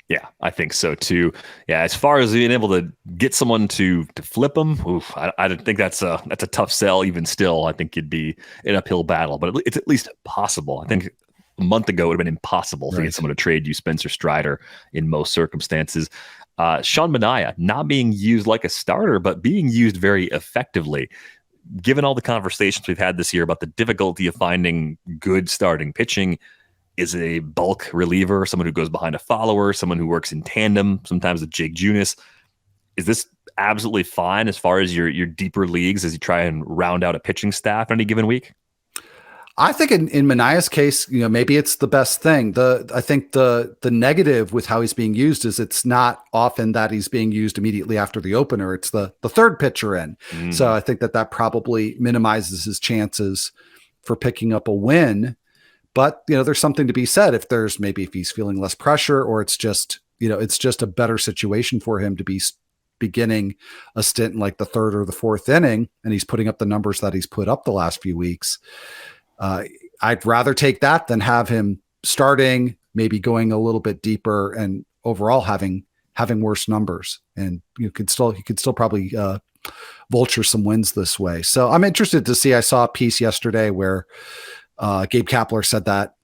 Yeah, I think so too. Yeah, as far as being able to get someone to flip him, I think that's a tough sell. Even still, I think it'd be an uphill battle, but it's at least possible. I think a month ago it would have been impossible to get someone to trade you Spencer Strider in most circumstances. Sean Manaea not being used like a starter, but being used very effectively. Given all the conversations we've had this year about the difficulty of finding good starting pitching, is a bulk reliever, someone who goes behind a follower, someone who works in tandem, sometimes with Jake Junis. Is this absolutely fine as far as your deeper leagues as you try and round out a pitching staff any given week? I think in Manaea's case, maybe it's the best thing. I think the negative with how he's being used is it's not often that he's being used immediately after the opener. It's the third pitcher in. So I think that probably minimizes his chances for picking up a win. But, there's something to be said if he's feeling less pressure, or it's just a better situation for him to be beginning a stint in like the 3rd or the 4th inning, and he's putting up the numbers that he's put up the last few weeks. I'd rather take that than have him starting, maybe going a little bit deeper and overall having worse numbers. And he could still probably vulture some wins this way. So I'm interested to see. I saw a piece yesterday where Gabe Kapler said that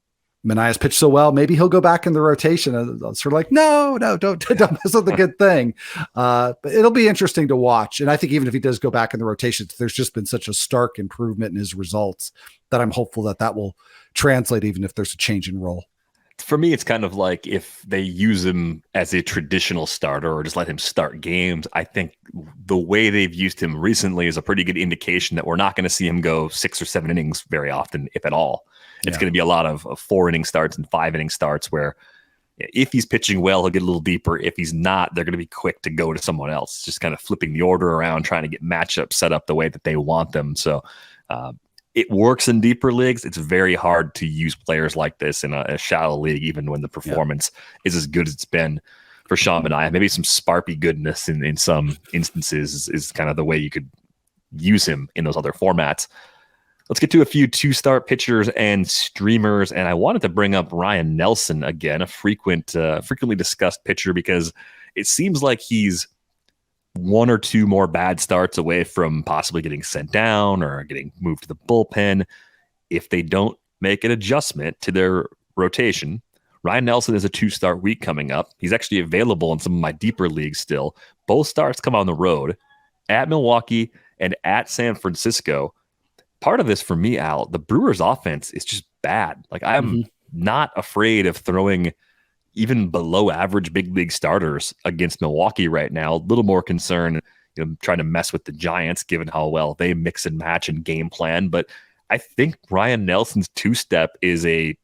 Manaea's pitched so well, maybe he'll go back in the rotation. And sort of like, no, don't mess with the good thing. But it'll be interesting to watch. And I think even if he does go back in the rotation, there's just been such a stark improvement in his results that I'm hopeful that will translate, even if there's a change in role. For me, it's kind of like if they use him as a traditional starter or just let him start games. I think the way they've used him recently is a pretty good indication that we're not going to see him go 6 or 7 innings very often, if at all. It's going to be a lot of 4-inning starts and 5-inning starts where if he's pitching well, he'll get a little deeper. If he's not, they're going to be quick to go to someone else, just kind of flipping the order around, trying to get matchups set up the way that they want them. So it works in deeper leagues. It's very hard to use players like this in a shallow league, even when the performance is as good as it's been for Sean Manaea. Maybe some Sparpy goodness in some instances is kind of the way you could use him in those other formats. Let's get to a few 2-start pitchers and streamers. And I wanted to bring up Ryan Nelson again, a frequently discussed pitcher, because it seems like he's 1 or 2 more bad starts away from possibly getting sent down or getting moved to the bullpen if they don't make an adjustment to their rotation. Ryan Nelson is a 2-start week coming up. He's actually available in some of my deeper leagues still. Both starts come on the road at Milwaukee and at San Francisco. Part of this for me, Al, the Brewers offense is just bad. Like I'm not afraid of throwing even below average big league starters against Milwaukee right now. A little more concern, trying to mess with the Giants, given how well they mix and match and game plan. But I think Ryan Nelson's 2-step is a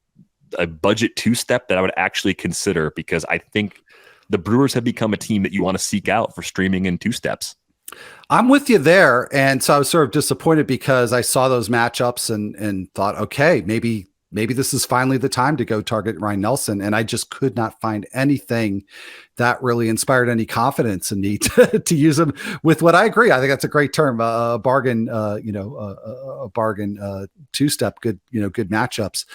budget 2-step that I would actually consider, because I think the Brewers have become a team that you want to seek out for streaming in 2-steps. I'm with you there. And so I was sort of disappointed because I saw those matchups and thought, okay, maybe this is finally the time to go target Ryan Nelson. And I just could not find anything that really inspired any confidence in me to use him with what I agree. I think that's a great term, a bargain, a bargain 2-step, good matchups.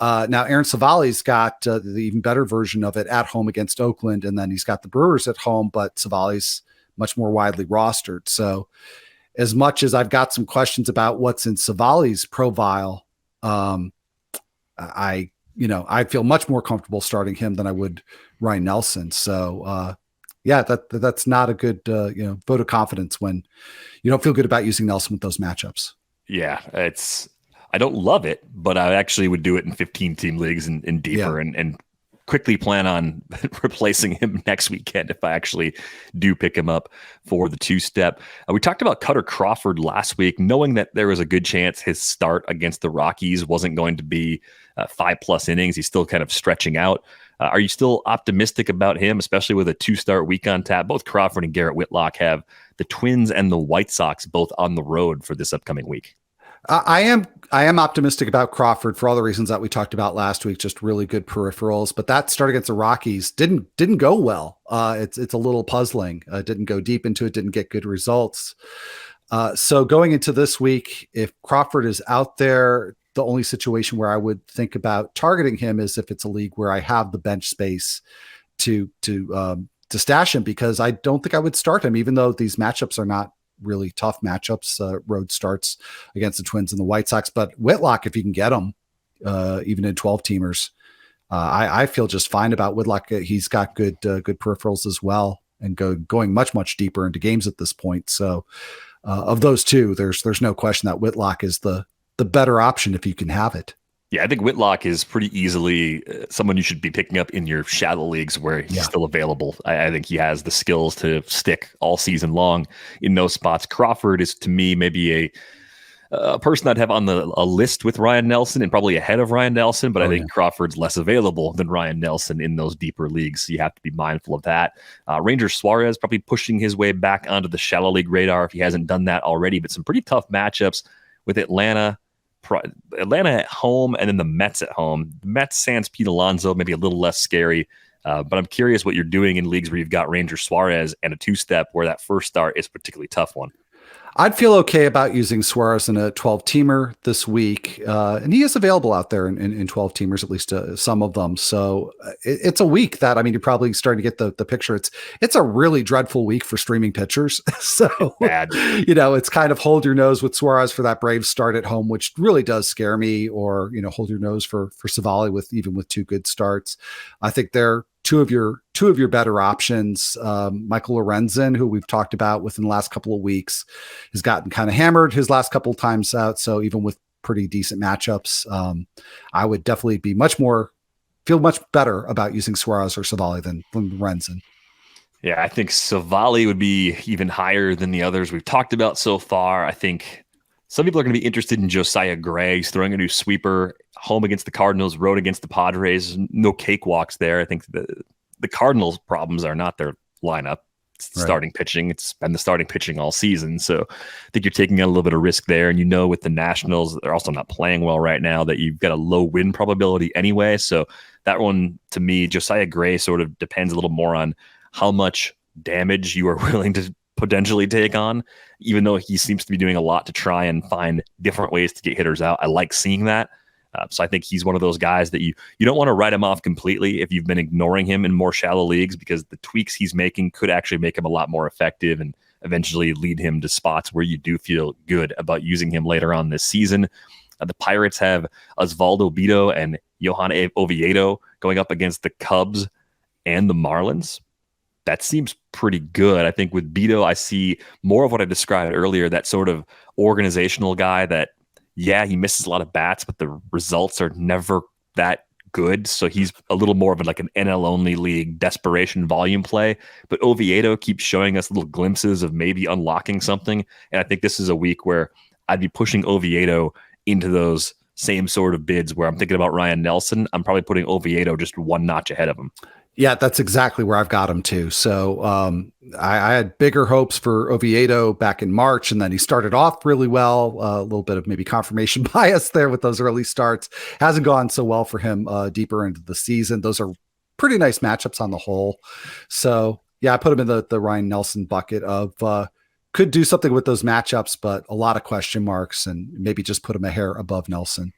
Now Aaron Savali's got the even better version of it at home against Oakland. And then he's got the Brewers at home, but Savali's much more widely rostered. So as much as I've got some questions about what's in Savali's profile, I feel much more comfortable starting him than I would Ryan Nelson. So, that's not a good, vote of confidence when you don't feel good about using Nelson with those matchups. Yeah, I don't love it, but I actually would do it in 15-team leagues and deeper, and quickly plan on replacing him next weekend if I actually do pick him up for the 2-step. We talked about Cutter Crawford last week, knowing that there was a good chance his start against the Rockies wasn't going to be 5+ innings. He's still kind of stretching out. Are you still optimistic about him, especially with a 2-start week on tap? Both Crawford and Garrett Whitlock have the Twins and the White Sox both on the road for this upcoming week. I am optimistic about Crawford for all the reasons that we talked about last week. Just really good peripherals, but that start against the Rockies didn't go well. It's a little puzzling. Didn't go deep into it. Didn't get good results. So going into this week, if Crawford is out there, the only situation where I would think about targeting him is if it's a league where I have the bench space to stash him, because I don't think I would start him, even though these matchups are not really tough matchups, road starts against the Twins and the White Sox. But Whitlock, if you can get him, even in 12-teamers, I feel just fine about Whitlock. He's got good peripherals as well, and going much deeper into games at this point. So of those two, there's no question that Whitlock is the better option if you can have it. Yeah, I think Whitlock is pretty easily someone you should be picking up in your shallow leagues where he's still available. I think he has the skills to stick all season long in those spots. Crawford is, to me, maybe a person I'd have on a list with Ryan Nelson and probably ahead of Ryan Nelson, but I think Crawford's less available than Ryan Nelson in those deeper leagues. So you have to be mindful of that. Ranger Suarez probably pushing his way back onto the shallow league radar if he hasn't done that already, but some pretty tough matchups with Atlanta at home, and then the Mets at home. The Mets sans Pete Alonso, maybe a little less scary, but I'm curious what you're doing in leagues where you've got Ranger Suarez and a 2-step where that first start is a particularly tough one. I'd feel okay about using Suarez in a 12-teamer this week. And he is available out there in 12-teamers, at least some of them. So it's a week that, you're probably starting to get the picture. It's a really dreadful week for streaming pitchers. So, bad. It's kind of hold your nose with Suarez for that Braves start at home, which really does scare me, or, hold your nose for Savali with 2 good starts. I think they're two of your better options. Michael Lorenzen, who we've talked about within the last couple of weeks, has gotten kind of hammered his last couple of times out. So even with pretty decent matchups, I would definitely feel much better about using Suarez or Savali than Lorenzen. Yeah, I think Savali would be even higher than the others we've talked about so far. I think some people are going to be interested in Josiah Gray. He's throwing a new sweeper, home against the Cardinals, road against the Padres. No cakewalks there. I think the Cardinals' problems are not their lineup. It's the starting pitching. It's been the starting pitching all season. So I think you're taking a little bit of risk there. And with the Nationals, they're also not playing well right now, that you've got a low win probability anyway. So that one, to me, Josiah Gray sort of depends a little more on how much damage you are willing to potentially take on, even though he seems to be doing a lot to try and find different ways to get hitters out. I like seeing that. So I think he's one of those guys that you don't want to write him off completely if you've been ignoring him in more shallow leagues, because the tweaks he's making could actually make him a lot more effective and eventually lead him to spots where you do feel good about using him later on this season. The Pirates have Osvaldo Bido and Johan Oviedo going up against the Cubs and the Marlins. That seems pretty good. I think with Beto, I see more of what I described earlier, that sort of organizational guy that, yeah, he misses a lot of bats, but the results are never that good. So he's a little more of like an NL only league desperation volume play. But Oviedo keeps showing us little glimpses of maybe unlocking something. And I think this is a week where I'd be pushing Oviedo into those same sort of bids where I'm thinking about Ryan Nelson. I'm probably putting Oviedo just one notch ahead of him. Yeah, that's exactly where I've got him too. So I had bigger hopes for Oviedo back in March, and then he started off really well. A little bit of maybe confirmation bias there with those early starts. Hasn't gone so well for him deeper into the season. Those are pretty nice matchups on the whole. So yeah, I put him in the Ryan Nelson bucket of could do something with those matchups, but a lot of question marks, and maybe just put him a hair above Nelson.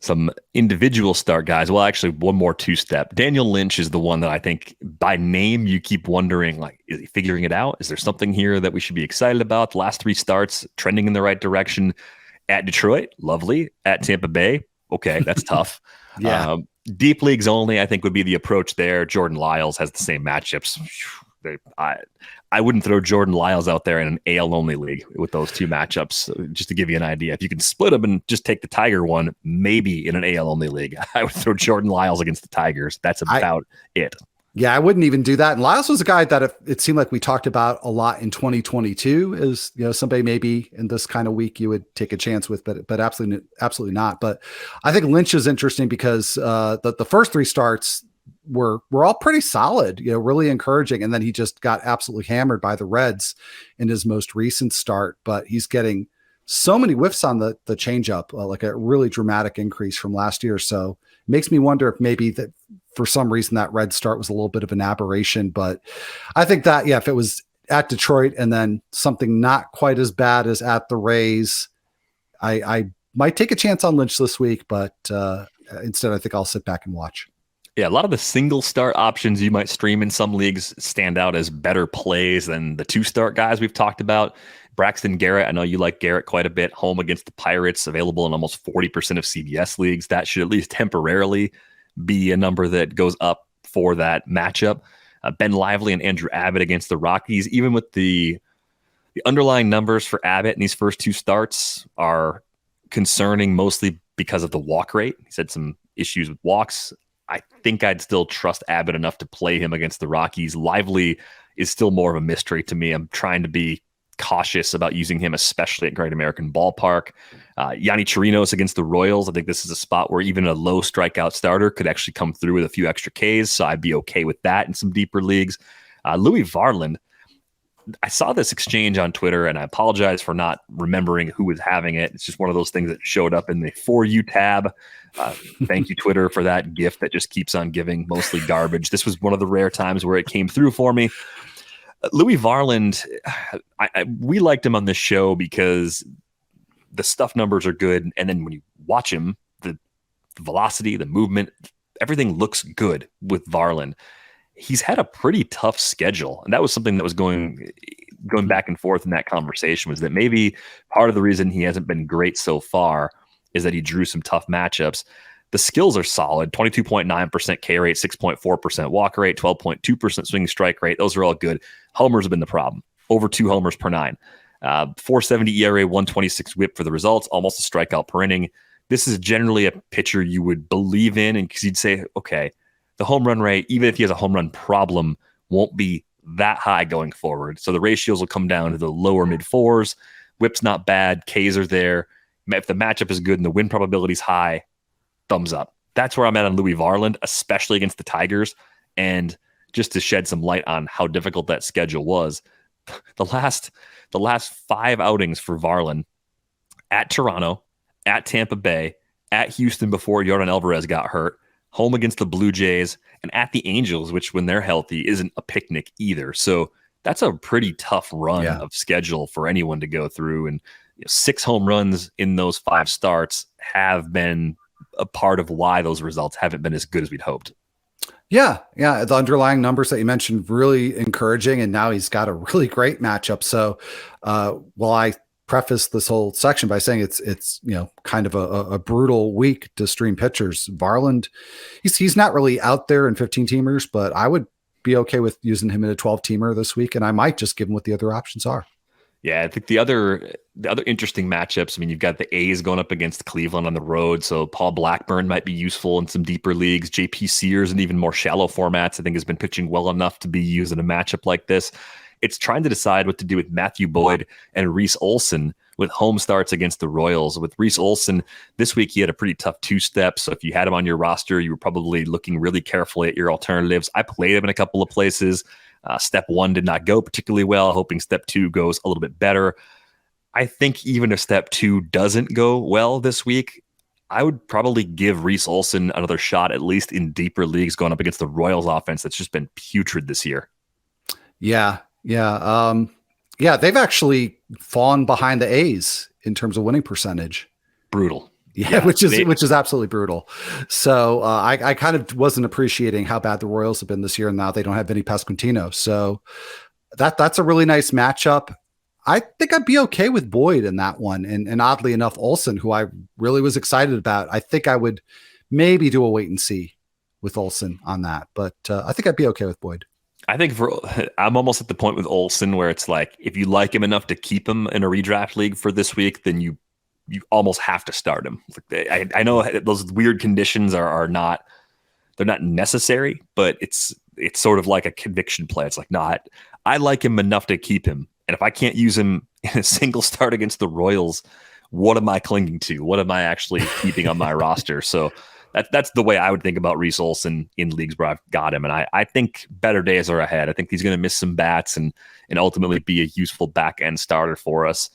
Some individual start guys. Well, actually, one more two-step. Daniel Lynch is the one that I think by name you keep wondering, like, is he figuring it out? Is there something here that we should be excited about? The last 3 starts trending in the right direction. At Detroit, lovely. At Tampa Bay, okay, that's tough. Yeah. Deep leagues only, I think, would be the approach there. Jordan Lyles has the same matchups. I wouldn't throw Jordan Lyles out there in an AL only league with those 2 matchups, just to give you an idea. If you can split them and just take the Tiger one, maybe in an AL only league, I would throw Jordan Lyles against the Tigers. That's about it. Yeah, I wouldn't even do that. And Lyles was a guy that it seemed like we talked about a lot in 2022 is, somebody maybe in this kind of week you would take a chance with, but absolutely not. But I think Lynch is interesting because the first 3 starts were all pretty solid, really encouraging. And then he just got absolutely hammered by the Reds in his most recent start, but he's getting so many whiffs on the changeup, like a really dramatic increase from last year. So it makes me wonder if maybe that for some reason that Red start was a little bit of an aberration, but I think that, if it was at Detroit and then something not quite as bad as at the Rays, I might take a chance on Lynch this week, but instead I think I'll sit back and watch. Yeah, a lot of the single start options you might stream in some leagues stand out as better plays than the 2-start guys we've talked about. Braxton Garrett, I know you like Garrett quite a bit, home against the Pirates, available in almost 40% of CBS leagues. That should at least temporarily be a number that goes up for that matchup. Ben Lively and Andrew Abbott against the Rockies, even with the underlying numbers for Abbott in these first 2 starts are concerning mostly because of the walk rate. He's had some issues with walks. I think I'd still trust Abbott enough to play him against the Rockies. Lively is still more of a mystery to me. I'm trying to be cautious about using him, especially at Great American Ballpark. Yanni Chirinos against the Royals. I think this is a spot where even a low strikeout starter could actually come through with a few extra Ks. So I'd be okay with that in some deeper leagues. Louis Varland. I saw this exchange on Twitter, and I apologize for not remembering who was having it. It's just one of those things that showed up in the For You tab. Thank you, Twitter, for that gift that just keeps on giving, mostly garbage. This was one of the rare times where it came through for me. Louis Varland, we liked him on this show because the stuff numbers are good, and then when you watch him, the velocity, the movement, everything looks good with Varland. He's had a pretty tough schedule. And that was something that was going back and forth in that conversation, was that maybe part of the reason he hasn't been great so far is that he drew some tough matchups. The skills are solid, 22.9% K rate, 6.4% walk rate, 12.2% swing strike rate. Those are all good. Homers have been the problem. Over 2 homers per 9. 4.70 ERA, 1.26 whip for the results, almost a strikeout per inning. This is generally a pitcher you would believe in, and because you'd say, okay, the home run rate, even if he has a home run problem, won't be that high going forward. So the ratios will come down to the lower mid 4s. Whip's not bad. Ks are there. If the matchup is good and the win probability is high, thumbs up. That's where I'm at on Louis Varland, especially against the Tigers. And just to shed some light on how difficult that schedule was, the last 5 outings for Varland: at Toronto, at Tampa Bay, at Houston before Yordan Alvarez got hurt, home against the Blue Jays, and at the Angels, which when they're healthy isn't a picnic either. So that's a pretty tough run of schedule for anyone to go through. And 6 home runs in those 5 starts have been a part of why those results haven't been as good as we'd hoped. Yeah. The underlying numbers that you mentioned, really encouraging. And now he's got a really great matchup. So while I preface this whole section by saying it's kind of a brutal week to stream pitchers. Varland, he's not really out there in 15 teamers, but I would be okay with using him in a 12 teamer this week, and I might just give him what the other options are. Yeah, I think the other interesting matchups, I mean, you've got the A's going up against Cleveland on the road, so Paul Blackburn might be useful in some deeper leagues. JP Sears in even more shallow formats, I think, has been pitching well enough to be used in a matchup like this. It's trying to decide what to do with Matthew Boyd and Reese Olson with home starts against the Royals. With Reese Olson, this week he had a pretty tough two-step, so if you had him on your roster, you were probably looking really carefully at your alternatives. I played him in a couple of places. Step 1 did not go particularly well, hoping step 2 goes a little bit better. I think even if step 2 doesn't go well this week, I would probably give Reese Olson another shot, at least in deeper leagues, going up against the Royals offense that's just been putrid this year. Yeah. They've actually fallen behind the A's in terms of winning percentage. Brutal. Yeah, which is absolutely brutal. So I kind of wasn't appreciating how bad the Royals have been this year, and now they don't have Vinny Pasquantino. So that's a really nice matchup. I think I'd be okay with Boyd in that one, and oddly enough, Olson, who I really was excited about. I think I would maybe do a wait and see with Olson on that, but I think I'd be okay with Boyd. I think I'm almost at the point with Olson where it's like, if you like him enough to keep him in a redraft league for this week, then you almost have to start him. I know those weird conditions are not, they're not necessary, but it's sort of like a conviction play. It's like, no, I like him enough to keep him. And if I can't use him in a single start against the Royals, what am I clinging to? What am I actually keeping on my roster? So that's the way I would think about Reese Olson in leagues where I've got him. And I think better days are ahead. I think he's going to miss some bats and ultimately be a useful back end starter for us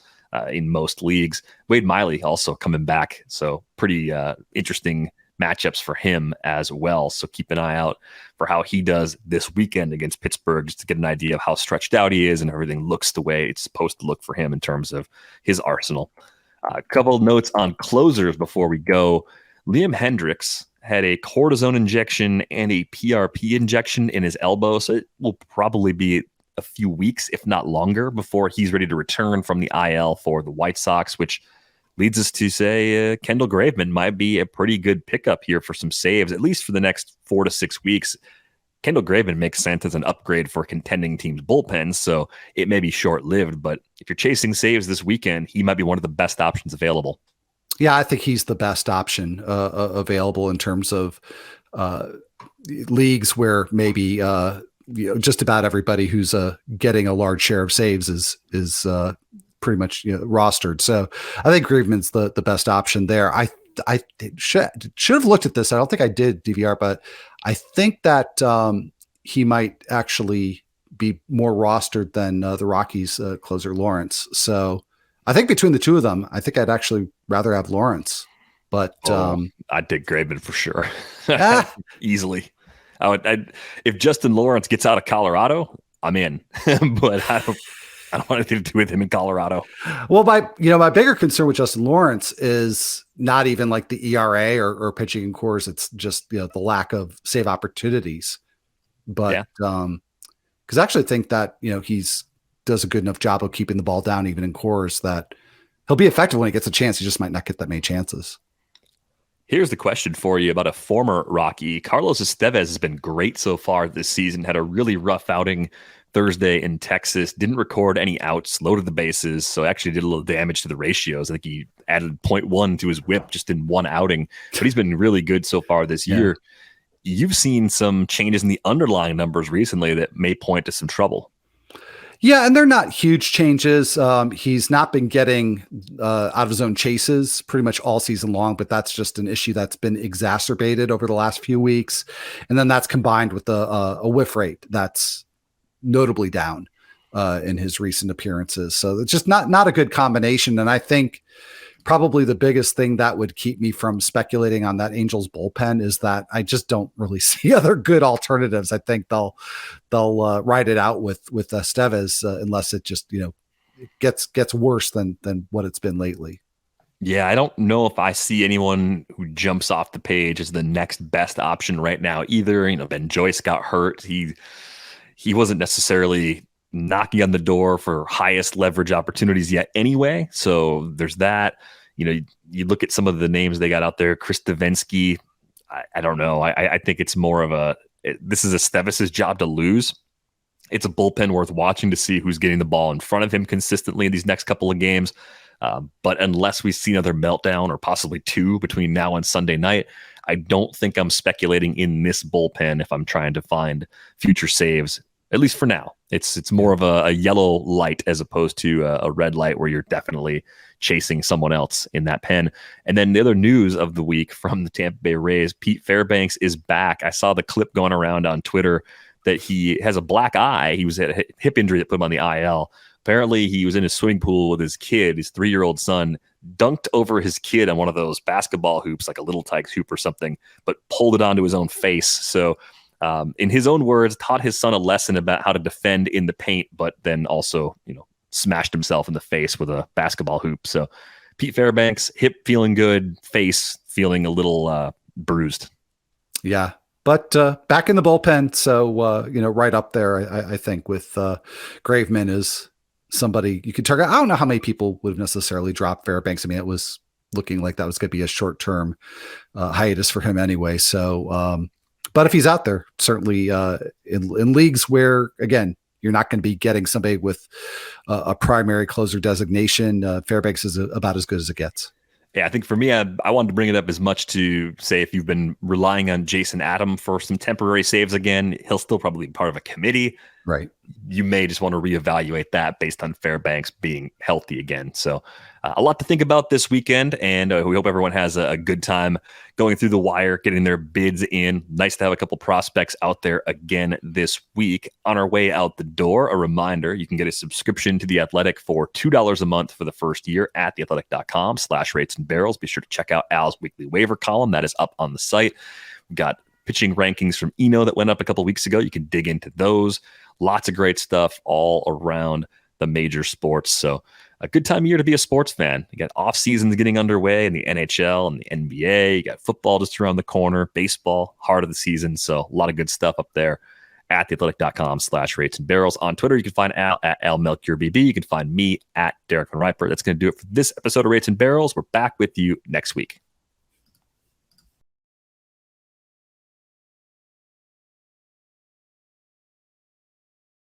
in most leagues. Wade Miley also coming back. So pretty interesting matchups for him as well. So keep an eye out for how he does this weekend against Pittsburgh, just to get an idea of how stretched out he is and everything looks the way it's supposed to look for him in terms of his arsenal. A couple of notes on closers before we go. Liam Hendriks had a cortisone injection and a PRP injection in his elbow, so it will probably be a few weeks, if not longer, before he's ready to return from the IL for the White Sox, which leads us to say Kendall Graveman might be a pretty good pickup here for some saves, at least for the next 4 to 6 weeks. Kendall Graveman makes sense as an upgrade for contending teams' bullpens, so it may be short-lived, but if you're chasing saves this weekend, he might be one of the best options available. Yeah, I think he's the best option available in terms of leagues where maybe just about everybody who's getting a large share of saves is pretty much rostered. So I think Graveman's the best option there. I should have looked at this. I don't think I did, DVR, but I think that he might actually be more rostered than the Rockies closer Lawrence. So I think between the two of them, I think I'd actually rather have Lawrence, but I'd take Graveman for sure. Easily. If Justin Lawrence gets out of Colorado, I'm in, but I don't want anything to do with him in Colorado. Well, my bigger concern with Justin Lawrence is not even like the ERA or pitching in cores. It's just, the lack of save opportunities, but because I actually think that, he's does a good enough job of keeping the ball down, even in cores, that he'll be effective when he gets a chance. He just might not get that many chances. Here's the question for you about a former Rocky. Carlos Estevez has been great so far this season, had a really rough outing Thursday in Texas, didn't record any outs, loaded the bases, so actually did a little damage to the ratios. I think he added 0.1 to his whip just in one outing, but he's been really good so far this year. You've seen some changes in the underlying numbers recently that may point to some trouble. Yeah, and they're not huge changes. He's not been getting out of his own chases pretty much all season long, but that's just an issue that's been exacerbated over the last few weeks. And then that's combined with a whiff rate that's notably down in his recent appearances. So it's just not a good combination. And I think probably the biggest thing that would keep me from speculating on that Angels bullpen is that I just don't really see other good alternatives. I think they'll ride it out with Estevez unless it just, gets worse than what it's been lately. Yeah, I don't know if I see anyone who jumps off the page as the next best option right now either. Ben Joyce got hurt. He wasn't necessarily knocking on the door for highest leverage opportunities yet anyway. So there's that. You look at some of the names they got out there, Chris Davinsky. I don't know. I think it's more of this is Esteves' job to lose. It's a bullpen worth watching to see who's getting the ball in front of him consistently in these next couple of games. But unless we see another meltdown or possibly two between now and Sunday night, I don't think I'm speculating in this bullpen if I'm trying to find future saves, at least for now. It's more of a yellow light as opposed to a red light where you're definitely chasing someone else in that pen. And then the other news of the week from the Tampa Bay Rays, Pete Fairbanks is back. I saw the clip going around on Twitter that he has a black eye. He was at a hip injury that put him on the IL. Apparently, he was in a swimming pool with his kid, his 3-year-old son, dunked over his kid on one of those basketball hoops, like a Little Tikes hoop or something, but pulled it onto his own face. So, in his own words, taught his son a lesson about how to defend in the paint, but then also, smashed himself in the face with a basketball hoop. So, Pete Fairbanks, hip feeling good, face feeling a little bruised. Yeah. But back in the bullpen, so right up there, I think with Graveman is somebody you could target. I don't know how many people would have necessarily dropped Fairbanks. I mean, it was looking like that was going to be a short-term hiatus for him anyway. So, but if he's out there, certainly in leagues where, again, you're not going to be getting somebody with a primary closer designation, Fairbanks is about as good as it gets. Yeah, I think for me, I wanted to bring it up as much to say if you've been relying on Jason Adam for some temporary saves again, he'll still probably be part of a committee. Right. You may just want to reevaluate that based on Fairbanks being healthy again. So a lot to think about this weekend, and we hope everyone has a good time going through the wire, getting their bids in. Nice to have a couple prospects out there again this week. On our way out the door, a reminder, you can get a subscription to The Athletic for $2 a month for the first year at theathletic.com/rates and barrels. Be sure to check out Al's weekly waiver column. That is up on the site. We've got pitching rankings from Eno that went up a couple weeks ago. You can dig into those. Lots of great stuff all around the major sports. So a good time of year to be a sports fan. You got off seasons getting underway in the NHL and the NBA. You got football just around the corner, baseball, heart of the season. So a lot of good stuff up there at theathletic.com/rates and barrels. On Twitter, you can find Al at AlMelchiorBB. You can find me at Derek Van Riper. That's going to do it for this episode of Rates and Barrels. We're back with you next week.